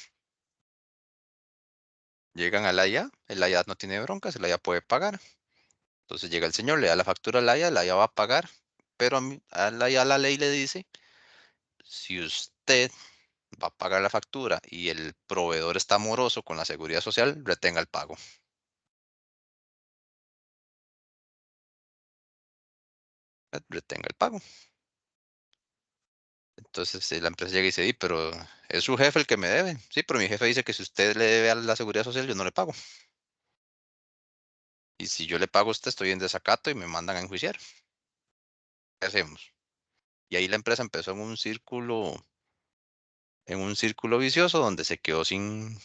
Llegan a la IA, el IA no tiene broncas, el IA puede pagar. Entonces llega el señor, le da la factura a la IA va a pagar, pero a la IA la ley le dice, si usted va a pagar la factura y el proveedor está moroso con la seguridad social, retenga el pago. Retenga el pago. Entonces la empresa llega y dice, pero es su jefe el que me debe. Sí, pero mi jefe dice que si usted le debe a la seguridad social, yo no le pago. Y si yo le pago a usted, estoy en desacato y me mandan a enjuiciar. ¿Qué hacemos? Y ahí la empresa empezó en un círculo vicioso donde se quedó sin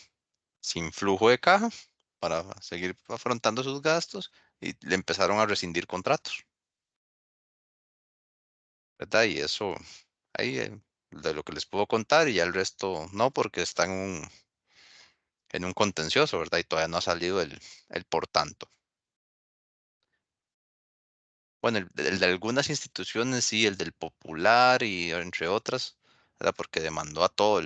flujo de caja para seguir afrontando sus gastos, y le empezaron a rescindir contratos, ¿verdad? Y eso, ahí de lo que les puedo contar, y ya el resto no, porque está en un contencioso, ¿verdad? Y todavía no ha salido el por tanto. Bueno, el de algunas instituciones sí, el del Popular y entre otras, ¿verdad? Porque demandó a todo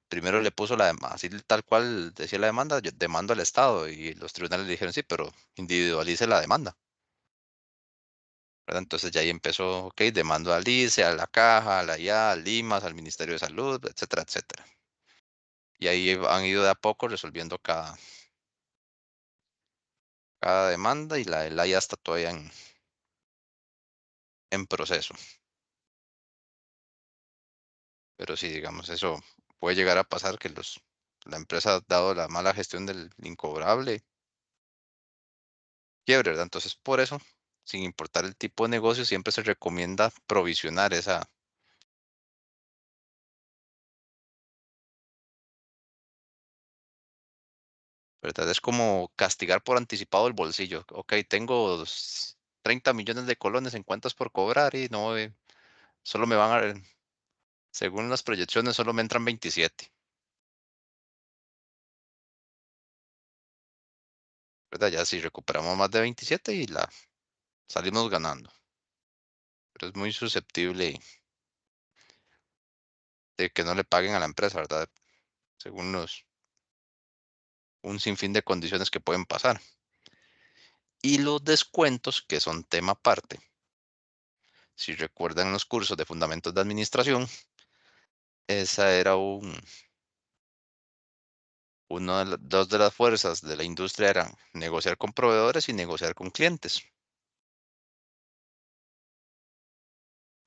primero le puso la demanda, así tal cual decía la demanda, yo demando al Estado, y los tribunales le dijeron, sí, pero individualice la demanda, ¿verdad? Entonces ya ahí empezó, ok, demando al ICE, a la Caja, a la IA, al IMAS, al Ministerio de Salud, etcétera, etcétera. Y ahí han ido de a poco resolviendo cada demanda, y la IA está todavía en proceso. Pero sí, digamos, eso puede llegar a pasar, que la empresa, dado la mala gestión del incobrable, quiebre, ¿verdad? Entonces, por eso, sin importar el tipo de negocio, siempre se recomienda provisionar ¿verdad? Es como castigar por anticipado el bolsillo. Ok, tengo 30 millones de colones en cuentas por cobrar y no, solo me van a, según las proyecciones, solo me entran 27, ¿verdad? Ya si recuperamos más de 27 y la salimos ganando. Pero es muy susceptible de que no le paguen a la empresa, ¿verdad? Según un sinfín de condiciones que pueden pasar. Y los descuentos, que son tema aparte. Si recuerdan los cursos de fundamentos de administración, esa era dos de las fuerzas de la industria eran negociar con proveedores y negociar con clientes.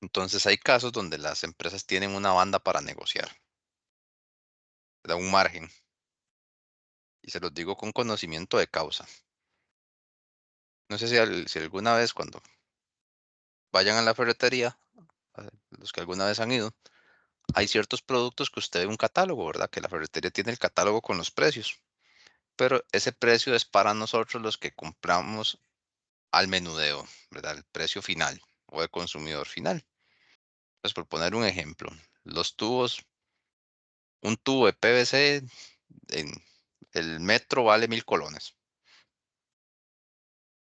Entonces hay casos donde las empresas tienen una banda para negociar, da un margen. Y se los digo con conocimiento de causa. No sé si alguna vez cuando vayan a la ferretería, los que alguna vez han ido, hay ciertos productos que usted ve un catálogo, ¿verdad? Que la ferretería tiene el catálogo con los precios. Pero ese precio es para nosotros los que compramos al menudeo, ¿verdad? El precio final o el consumidor final. Pues por poner un ejemplo, los tubos, un tubo de PVC en el metro vale 1.000 colones.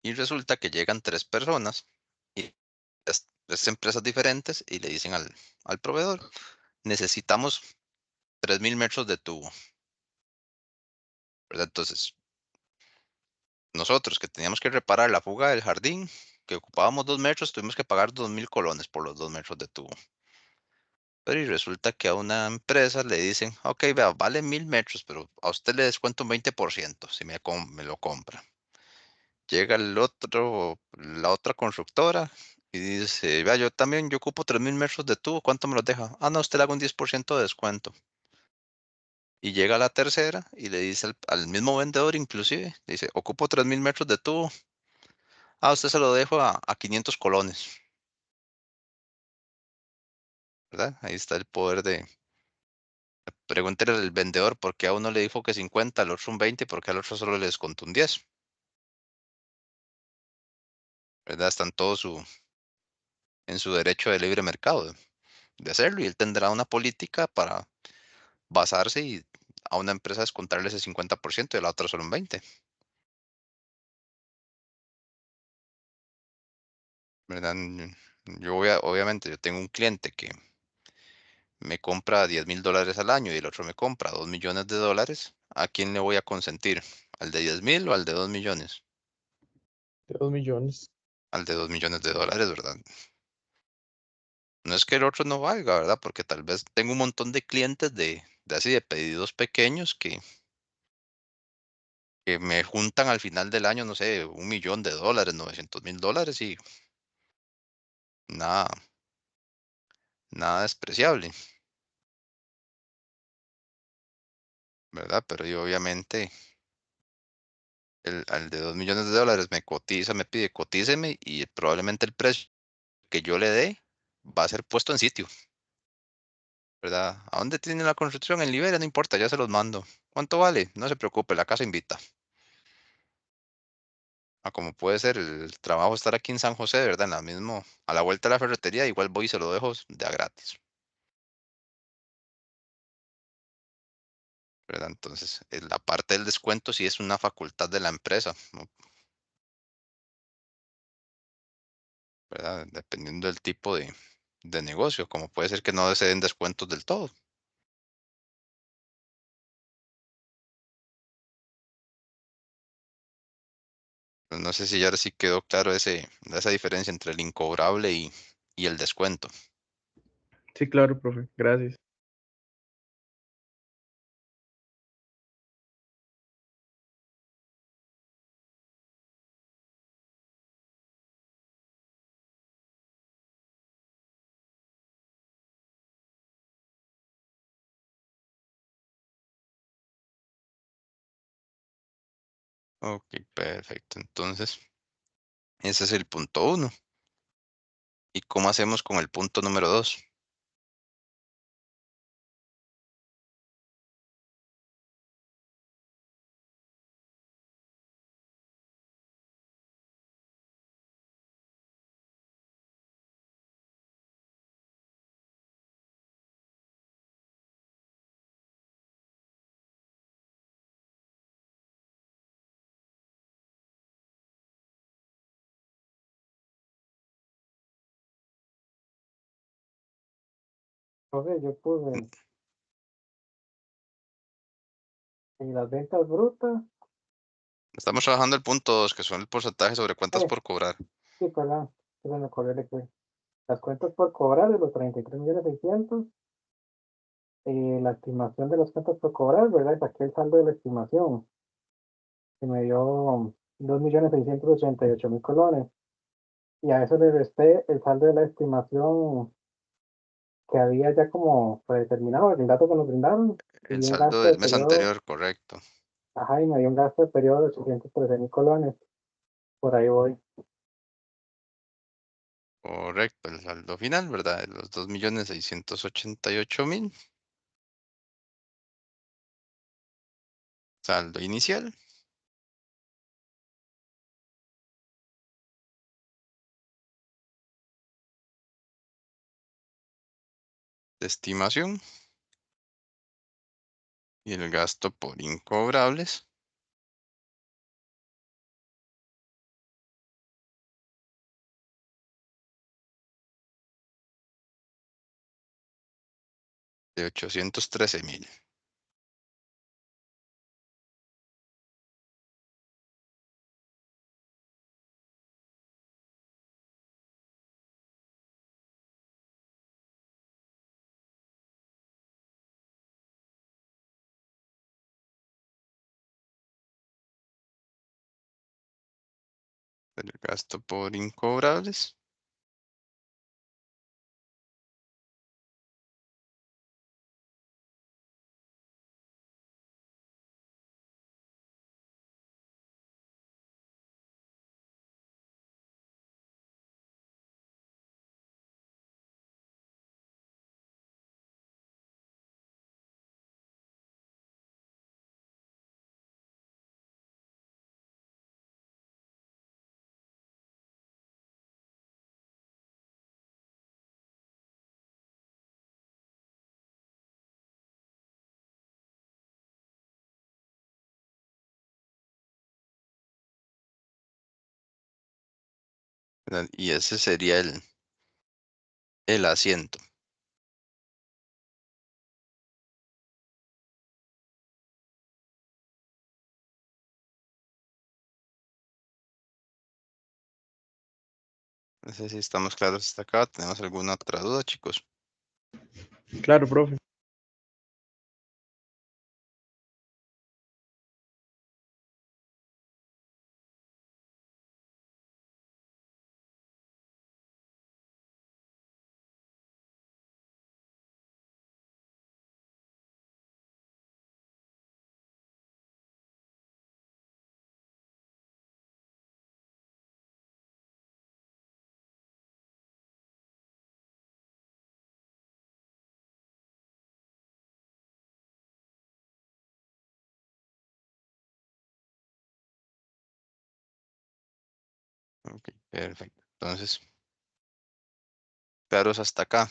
Y resulta que llegan tres personas y tres empresas diferentes y le dicen al proveedor, necesitamos 3.000 metros de tubo, ¿verdad? Entonces, nosotros que teníamos que reparar la fuga del jardín, que ocupábamos 2 metros, tuvimos que pagar 2.000 colones por los 2 metros de tubo. Pero y resulta que a una empresa le dicen, ok, vea, vale 1.000 metros, pero a usted le descuento un 20% si me lo compra. Llega la otra constructora y dice, vea, yo ocupo 3.000 metros de tubo, ¿cuánto me los deja? Ah, no, usted le haga un 10% de descuento. Y llega la tercera y le dice al mismo vendedor inclusive, dice, ocupo 3.000 metros de tubo. Ah, usted se lo dejo a 500 colones, ¿verdad? Ahí está el poder de... Pregúntele al vendedor por qué a uno le dijo que 50, al otro un 20, porque al otro solo le descontó un 10, ¿verdad? Está en su derecho de libre mercado de hacerlo y él tendrá una política para basarse y a una empresa descontarle ese 50% y a la otra solo un 20%, ¿verdad? Obviamente, yo tengo un cliente que me compra $10.000 al año y el otro me compra 2 millones de dólares. ¿A quién le voy a consentir? ¿Al de 10.000 o al de 2 millones? De 2 millones. Al de 2 millones de dólares, ¿verdad? No es que el otro no valga, ¿verdad? Porque tal vez tengo un montón de clientes de así, de pedidos pequeños que me juntan al final del año, no sé, $1.000.000, $900.000 y nada, nada despreciable, ¿verdad? Pero y obviamente al de $2 millones me cotiza, me pide cotíceme y probablemente el precio que yo le dé va a ser puesto en sitio, ¿verdad? ¿A dónde tiene la construcción? En Liberia, no importa, ya se los mando. ¿Cuánto vale? No se preocupe, la casa invita. Como puede ser el trabajo estar aquí en San José, ¿verdad? A la vuelta de la ferretería, igual voy y se lo dejo de a gratis, ¿verdad? Entonces, la parte del descuento sí es una facultad de la empresa, ¿no? ¿Verdad? Dependiendo del tipo de negocio, como puede ser que no se den descuentos del todo. Pues no sé si ya ahora sí quedó claro esa diferencia entre el incobrable y el descuento. Sí, claro, profe. Gracias. Ok, perfecto. Entonces, ese es el punto uno. ¿Y cómo hacemos con el punto número dos? Profe, yo puse en las ventas brutas. Estamos trabajando el punto 2, que son el porcentaje sobre cuentas por cobrar. Sí, perdón, que se me ocurrió las cuentas por cobrar de los 33.600.000, la estimación de las cuentas por cobrar, ¿verdad? Saqué el saldo de la estimación, que me dio 2.688.000 colones. Y a eso le resté el saldo de la estimación que había ya como predeterminado, el dato que nos brindaron, El y un saldo gasto de del mes periodo, anterior, correcto. ajá, y me dio un gasto de periodo de 813.000 colones. Por ahí voy. Correcto, el saldo final, ¿verdad? De los 2.688.000. Saldo inicial. De estimación. Y el gasto por incobrables. De 813.000. El gasto por incobrables. ¿Verdad? Y ese sería el asiento. No sé si estamos claros hasta acá. ¿Tenemos alguna otra duda, chicos? Claro, profe. Ok, perfecto. Entonces, claros hasta acá.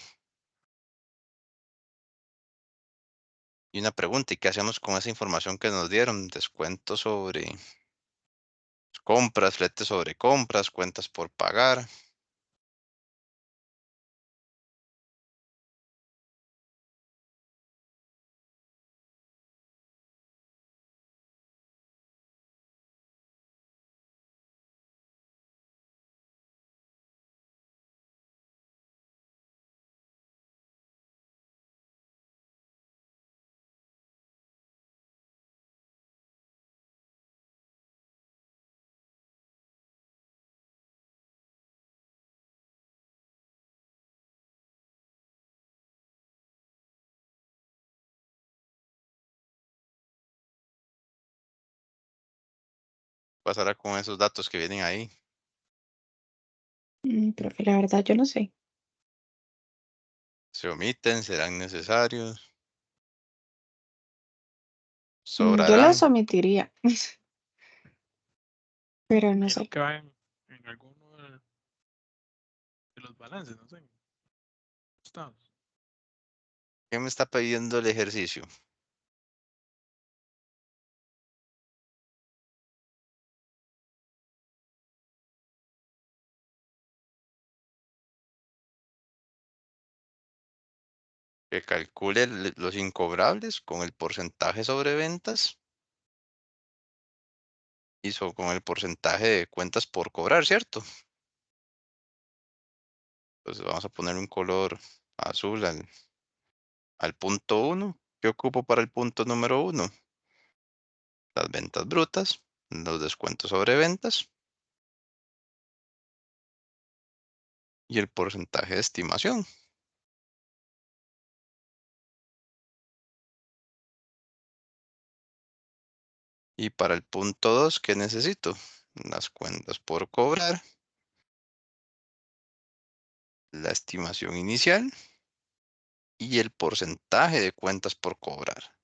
Y una pregunta, ¿y qué hacemos con esa información que nos dieron? Descuento sobre compras, flete sobre compras, cuentas por pagar. Pasará con esos datos que vienen ahí. Profe, la verdad yo no sé. Se omiten, serán necesarios, Yo las sobrarán. omitiría, pero no Imagino sé. que va en alguno de los balances, no sé. Estados. ¿Qué me está pidiendo el ejercicio? Que calcule los incobrables con el porcentaje sobre ventas y con el porcentaje de cuentas por cobrar, ¿cierto? Entonces vamos a poner un color azul al punto 1. ¿Qué ocupo para el punto número 1? Las ventas brutas, los descuentos sobre ventas y el porcentaje de estimación. Y para el punto 2, ¿qué necesito? Las cuentas por cobrar, la estimación inicial y el porcentaje de cuentas por cobrar.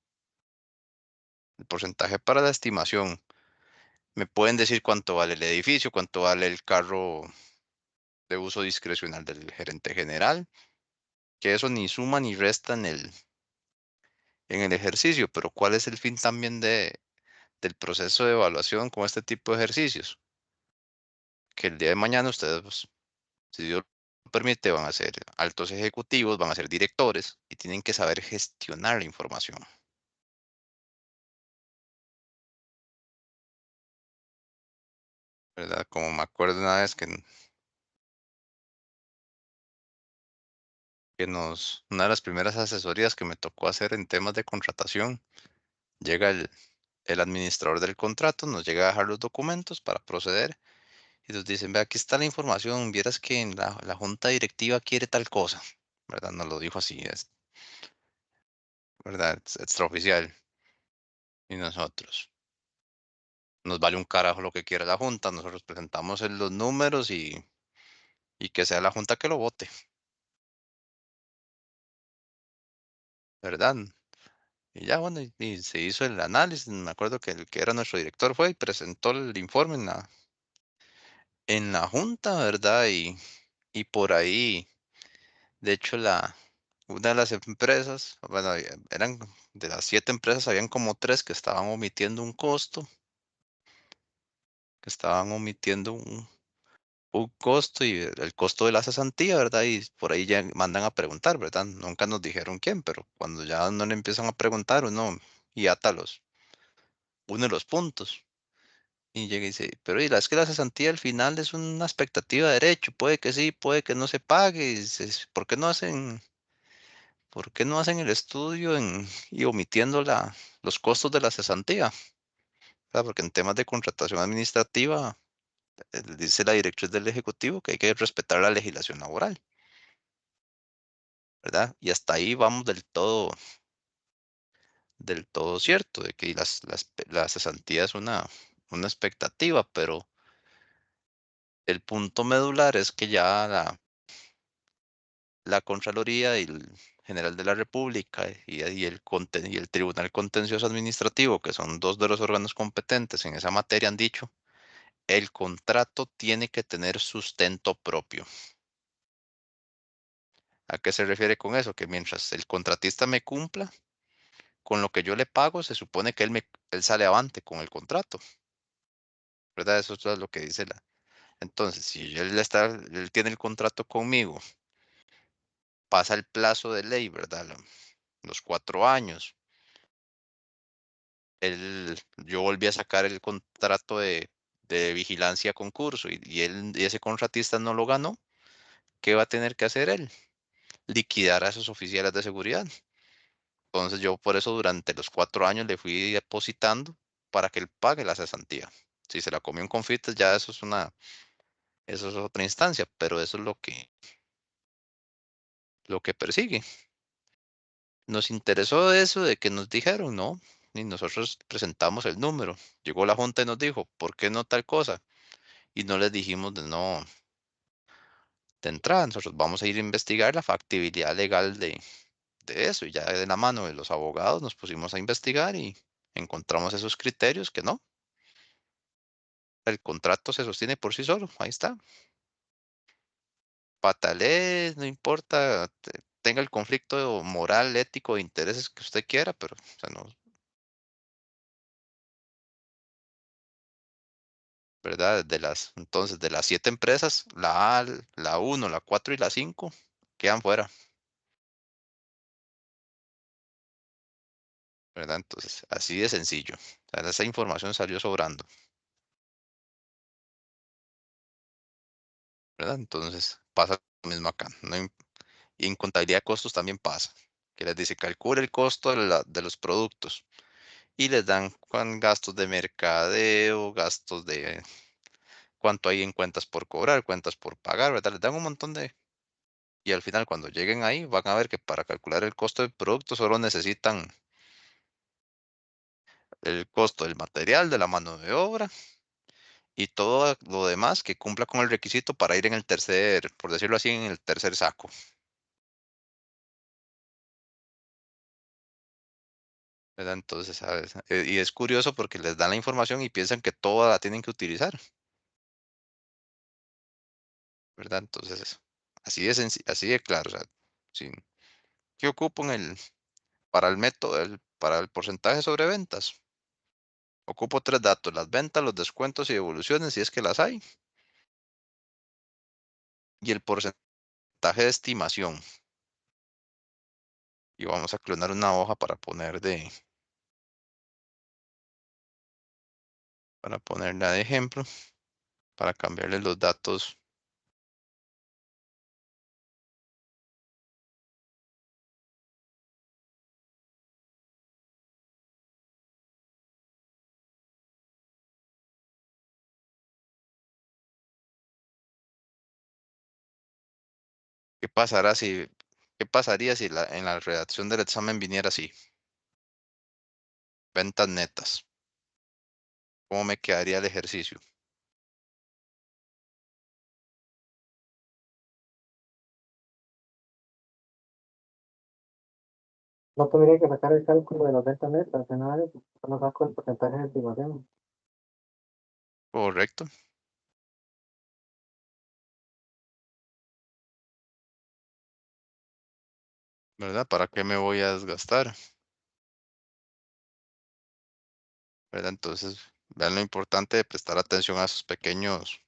El porcentaje para la estimación. Me pueden decir cuánto vale el edificio, cuánto vale el carro de uso discrecional del gerente general, que eso ni suma ni resta en el ejercicio, pero ¿cuál es el fin también del proceso de evaluación con este tipo de ejercicios? Que el día de mañana ustedes, pues, si Dios lo permite, van a ser altos ejecutivos, van a ser directores y tienen que saber gestionar la información, ¿verdad? Como me acuerdo una vez una de las primeras asesorías que me tocó hacer en temas de contratación, llega el administrador del contrato, nos llega a dejar los documentos para proceder y nos dicen, ve, aquí está la información, vieras que en la junta directiva quiere tal cosa, ¿verdad? Nos lo dijo así, ¿verdad? Es extraoficial. Y nosotros, nos vale un carajo lo que quiera la junta, nosotros presentamos los números y que sea la junta que lo vote, ¿verdad? Y ya, bueno, y se hizo el análisis, me acuerdo que el que era nuestro director fue y presentó el informe en la junta, ¿verdad? Y por ahí, de hecho, una de las empresas, bueno, eran de las 7 empresas, habían como 3 que estaban omitiendo un costo, que estaban omitiendo un costo y el costo de la cesantía, ¿verdad? Y por ahí ya mandan a preguntar, ¿verdad? Nunca nos dijeron quién, pero cuando ya no le empiezan a preguntar, y ata une los puntos. Y llega y dice, pero es que la cesantía al final es una expectativa de derecho, puede que sí, puede que no se pague, y dices, ¿por qué no hacen el estudio y omitiendo los costos de la cesantía? ¿Verdad? Porque en temas de contratación administrativa, dice la directriz del Ejecutivo que hay que respetar la legislación laboral, ¿verdad? Y hasta ahí vamos del todo cierto, de que la cesantía es una expectativa, pero el punto medular es que ya la Contraloría y el General de la República y el Tribunal Contencioso Administrativo, que son 2 de los órganos competentes en esa materia, han dicho, el contrato tiene que tener sustento propio. ¿A qué se refiere con eso? Que mientras el contratista me cumpla con lo que yo le pago, se supone que él sale avante con el contrato, ¿verdad? Eso es lo que dice la. Entonces, si él tiene el contrato conmigo, pasa el plazo de ley, ¿verdad? Los 4 años. Yo volví a sacar el contrato de vigilancia concurso y ese contratista no lo ganó. ¿Qué va a tener que hacer él? Liquidar a esos oficiales de seguridad. Entonces yo por eso durante los 4 años le fui depositando para que él pague la cesantía. Si se la comió un confite, ya eso es otra instancia, pero eso es lo que persigue. Nos interesó eso de que nos dijeron, ¿no? Y nosotros presentamos el número. Llegó la junta y nos dijo, ¿por qué no tal cosa? Y no les dijimos de entrada. Nosotros vamos a ir a investigar la factibilidad legal de eso. Y ya de la mano de los abogados nos pusimos a investigar y encontramos esos criterios que no. El contrato se sostiene por sí solo. Ahí está. Patalee, no importa, tenga el conflicto moral, ético, de intereses que usted quiera, pero o sea, no, ¿verdad? Entonces, de las 7 empresas, la A, la 1, la 4 y la 5 quedan fuera. ¿verdad? Entonces, así de sencillo. O sea, esa información salió sobrando, ¿verdad? Entonces, pasa lo mismo acá. Y en contabilidad de costos también pasa, que les dice calcule el costo de los productos y les dan gastos de mercadeo, gastos de cuánto hay en cuentas por cobrar, cuentas por pagar, ¿verdad? Les dan un montón de... Y al final, cuando lleguen ahí, van a ver que para calcular el costo del producto solo necesitan el costo del material, de la mano de obra y todo lo demás que cumpla con el requisito para ir en el tercer, por decirlo así, en el tercer saco. ¿Verdad? Entonces, ¿sabes? Y es curioso porque les dan la información y piensan que toda la tienen que utilizar, ¿verdad? Entonces, así de claro, o sea, sin, ¿qué ocupo para el método, para el porcentaje sobre ventas? Ocupo tres datos, las ventas, los descuentos y devoluciones, si es que las hay, y el porcentaje de estimación. Y vamos a clonar una hoja para ponerla de ejemplo, para cambiarle los datos. ¿Qué pasará si, qué pasaría si en la redacción del examen viniera así? Ventas netas. ¿Cómo me quedaría el ejercicio? No tendría que sacar el cálculo de las ventas netas, de nada de eso. Solo saco el porcentaje de estimación. Correcto, ¿verdad? ¿Para qué me voy a desgastar? ¿Verdad? Entonces, vean lo importante de prestar atención a esos pequeños.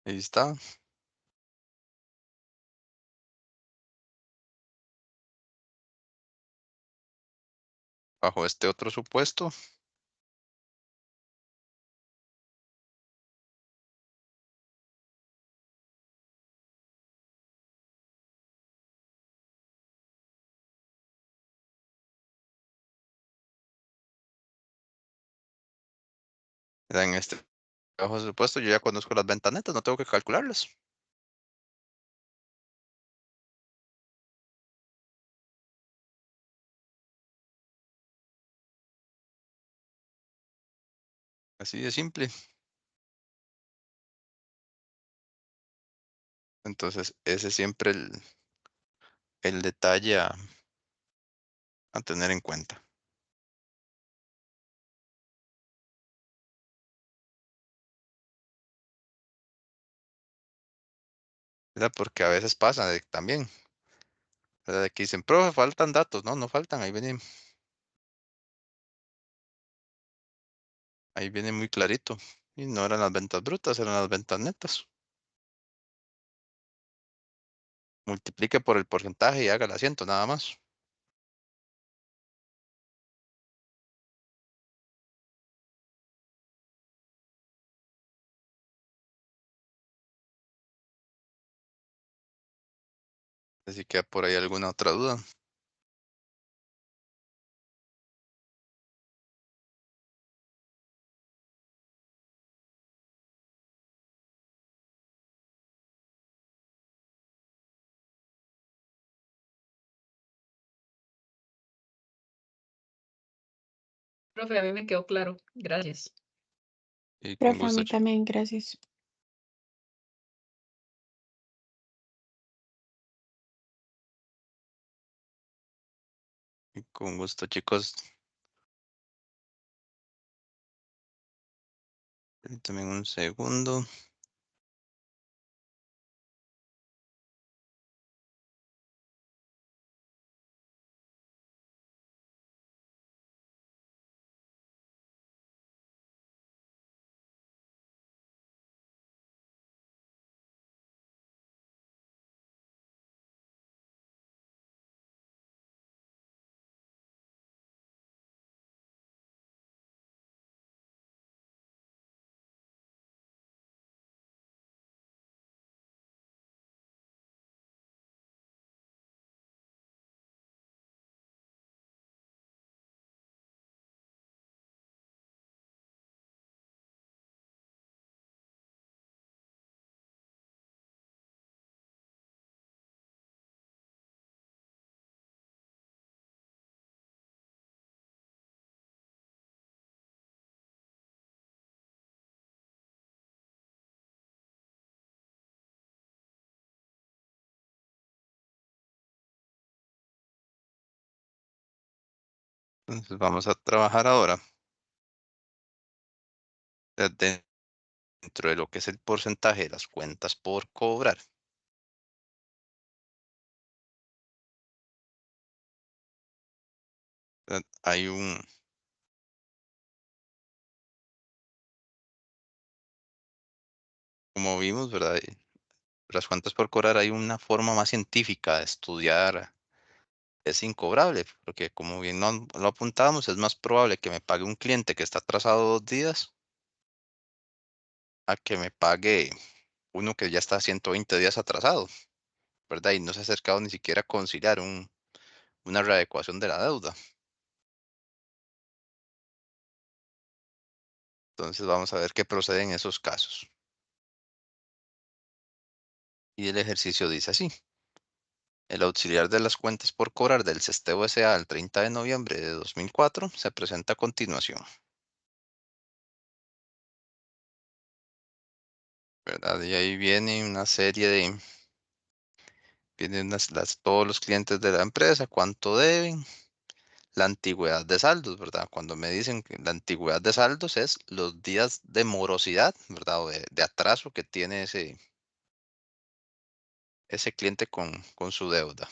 Ahí está. Bajo este otro supuesto, en este bajo supuesto, yo ya conozco las ventas netas, no tengo que calcularlas. Así de simple. Entonces, ese es siempre el detalle a tener en cuenta. ¿Verdad? Porque a veces pasa también, ¿verdad? De que dicen, profe, faltan datos. No, no faltan, ahí viene muy clarito. Y no eran las ventas brutas, eran las ventas netas. Multiplique por el porcentaje y haga el asiento nada más. Así que por ahí alguna otra duda. Profe, a mí me quedó claro. Gracias. Y con Profe, a gusto, mí también, gracias. y con gusto, chicos. Permítanme un segundo. Entonces vamos a trabajar ahora dentro de lo que es el porcentaje de las cuentas por cobrar. Hay como vimos, ¿verdad? Las cuentas por cobrar hay una forma más científica de estudiar es incobrable, porque como bien lo apuntábamos, es más probable que me pague un cliente que está atrasado 2 días a que me pague uno que ya está 120 días atrasado, ¿verdad? Y no se ha acercado ni siquiera a conciliar una readecuación de la deuda. Entonces vamos a ver qué procede en esos casos. Y el ejercicio dice así. El auxiliar de las cuentas por cobrar del Cesteo S.A. al 30 de noviembre de 2004 se presenta a continuación. ¿Verdad? Y ahí viene una serie de, vienen todos los clientes de la empresa, cuánto deben, la antigüedad de saldos, ¿verdad? Cuando me dicen que la antigüedad de saldos es los días de morosidad, ¿verdad? O de atraso que tiene ese cliente con su deuda.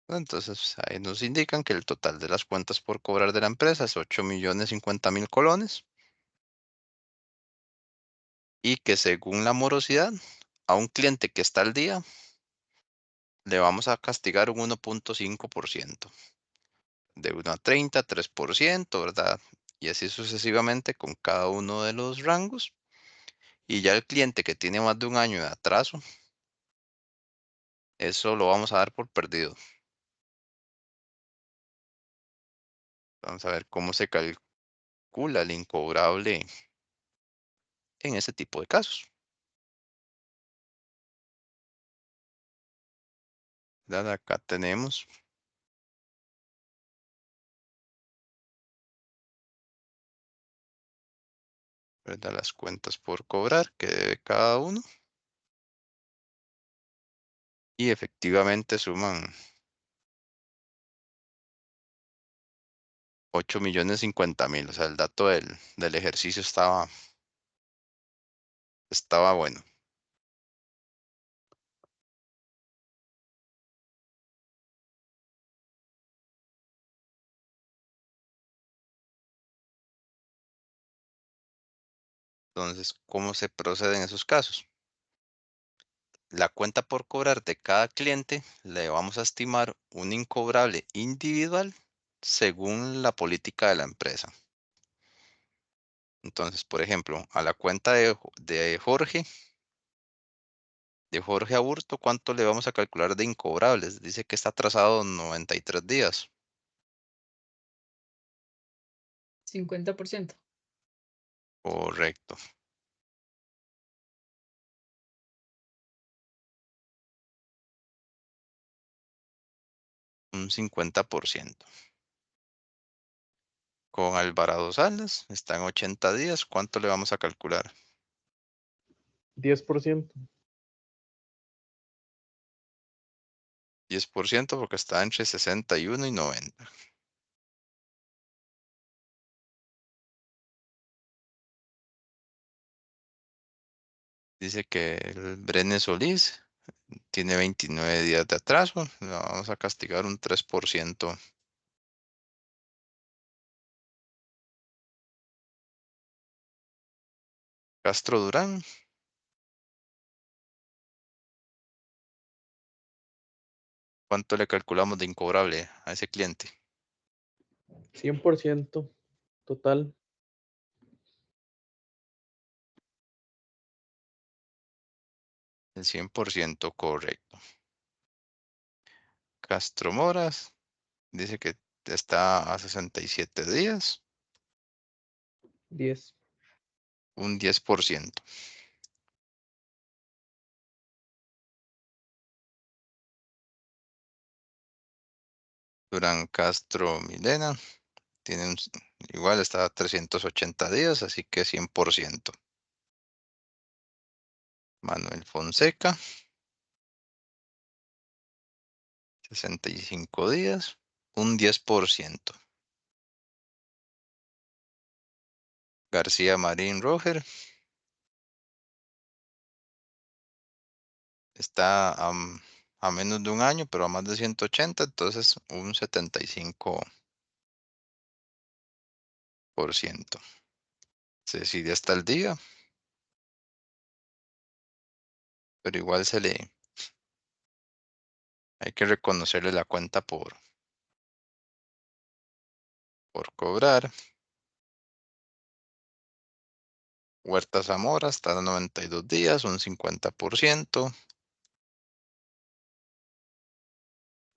Entonces, ahí nos indican que el total de las cuentas por cobrar de la empresa es 8.050.000 colones y que según la morosidad, a un cliente que está al día, le vamos a castigar un 1.5%. De 1 a 30, 3%, ¿verdad? Y así sucesivamente con cada uno de los rangos. Y ya el cliente que tiene más de un año de atraso, eso lo vamos a dar por perdido. Vamos a ver cómo se calcula el incobrable en ese tipo de casos. ¿Verdad? Acá tenemos ¿verdad? Las cuentas por cobrar que debe cada uno. Y efectivamente suman 8.050.000. O sea, el dato del ejercicio estaba bueno. Entonces, ¿cómo se procede en esos casos? La cuenta por cobrar de cada cliente le vamos a estimar un incobrable individual según la política de la empresa. Entonces, por ejemplo, a la cuenta de Jorge Aburto, ¿cuánto le vamos a calcular de incobrables? Dice que está atrasado 93 días. 50%. Correcto. Un 50%. Con Alvarado Salas, está en 80 días. ¿Cuánto le vamos a calcular? 10%. 10% porque está entre 61 y 90. Dice que el Brenes Solís tiene 29 días de atraso. Le vamos a castigar un 3%. Castro Durán, ¿cuánto le calculamos de incobrable a ese cliente? 100% total. El 100% correcto. Castro Moras dice que está a 67 días, 10. un 10%. Durán Castro Milena tiene igual está a 380 días, así que 100%. Manuel Fonseca 65 días, un 10%. García Marín Roger está a menos de un año, pero a más de 180, entonces un 75%. Cecilia está al día, pero igual hay que reconocerle la cuenta por cobrar. Huerta Zamora está a 92 días, un 50%.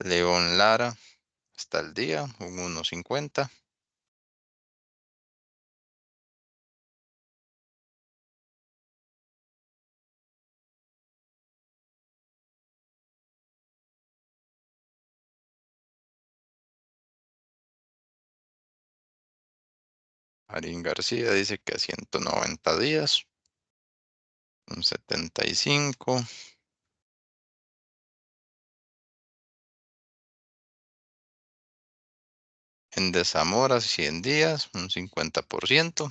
León Lara está al día, un 1.50. Marín García dice que a 190 días, un 75. En de Zamora, 100 días, un 50%.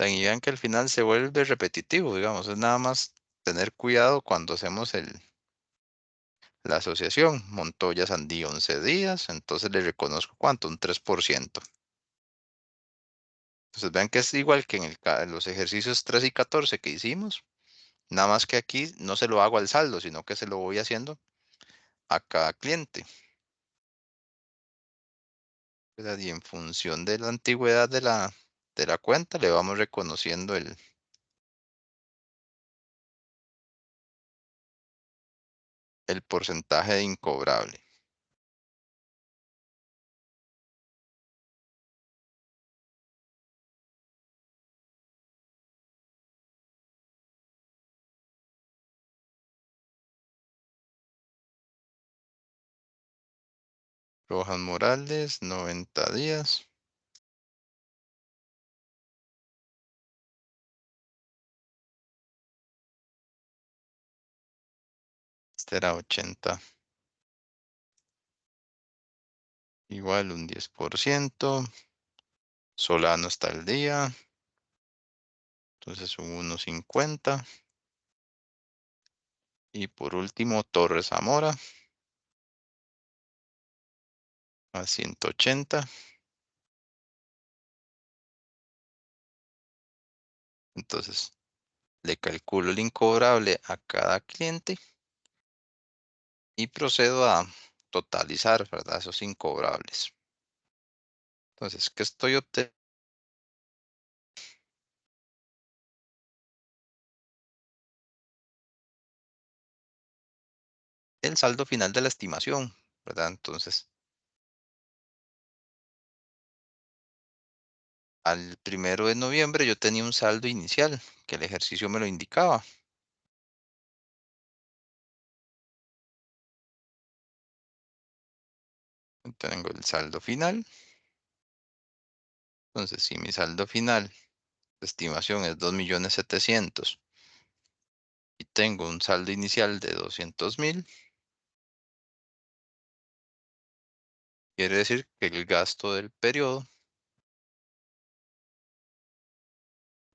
Y vean que al final se vuelve repetitivo, digamos, es nada más tener cuidado cuando hacemos la asociación. Montoya Sandía, 11 días, entonces le reconozco cuánto, un 3%. Entonces vean que es igual que en los ejercicios 3 y 14 que hicimos, nada más que aquí no se lo hago al saldo, sino que se lo voy haciendo a cada cliente. ¿Verdad? Y en función de la antigüedad de la cuenta, le vamos reconociendo el porcentaje de incobrable. Rojas Morales, 90 días. Este era 80. Igual un 10%. Solano está al día. Entonces un 1.50. Y por último, Torres Zamora a 180. Entonces le calculo el incobrable a cada cliente y procedo a totalizar, ¿verdad? Esos incobrables. Entonces, ¿qué estoy obteniendo? El saldo final de la estimación, ¿verdad? Entonces, al 1 de noviembre yo tenía un saldo inicial, que el ejercicio me lo indicaba. Tengo el saldo final. Entonces, si mi saldo final de estimación es 2.700.000 y tengo un saldo inicial de 200.000, quiere decir que el gasto del periodo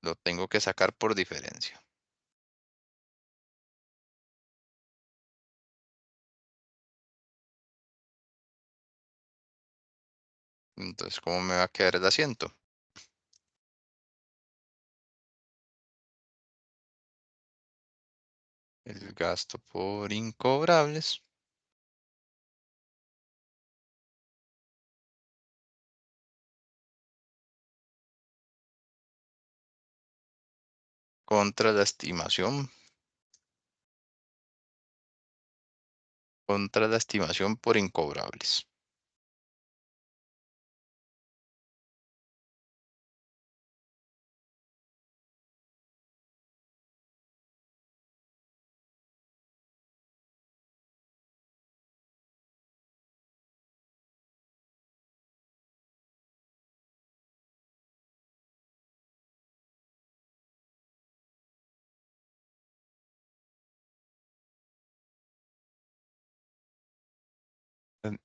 lo tengo que sacar por diferencia. Entonces, ¿cómo me va a quedar el asiento? El gasto por incobrables contra la estimación por incobrables.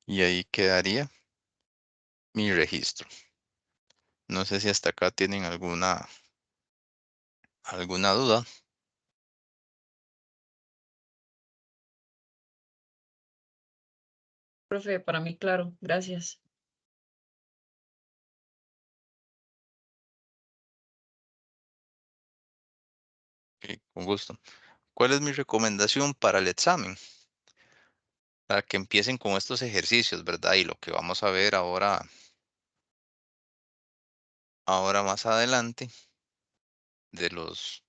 Y ahí quedaría mi registro. No sé si hasta acá tienen alguna duda. Profe, para mí, claro, gracias. Ok, con gusto. ¿Cuál es mi recomendación para el examen? Para que empiecen con estos ejercicios, ¿verdad? Y lo que vamos a ver ahora más adelante de los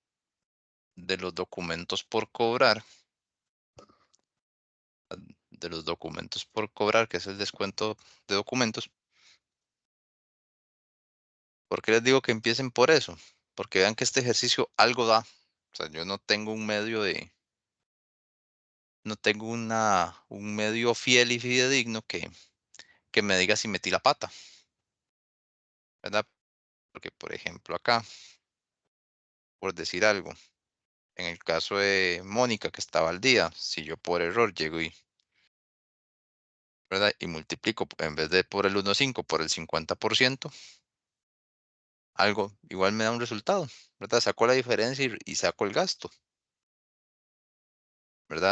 documentos por cobrar, que es el descuento de documentos. ¿Por qué les digo que empiecen por eso? Porque vean que este ejercicio algo da. O sea, yo no tengo un medio no tengo un medio fiel y fidedigno que me diga si metí la pata, ¿verdad? Porque, por ejemplo, acá, por decir algo, en el caso de Mónica, que estaba al día, si yo por error llego ¿verdad? Y multiplico en vez de por el 1.5 por el 50%, algo igual me da un resultado, ¿verdad? Saco la diferencia y saco el gasto, ¿verdad?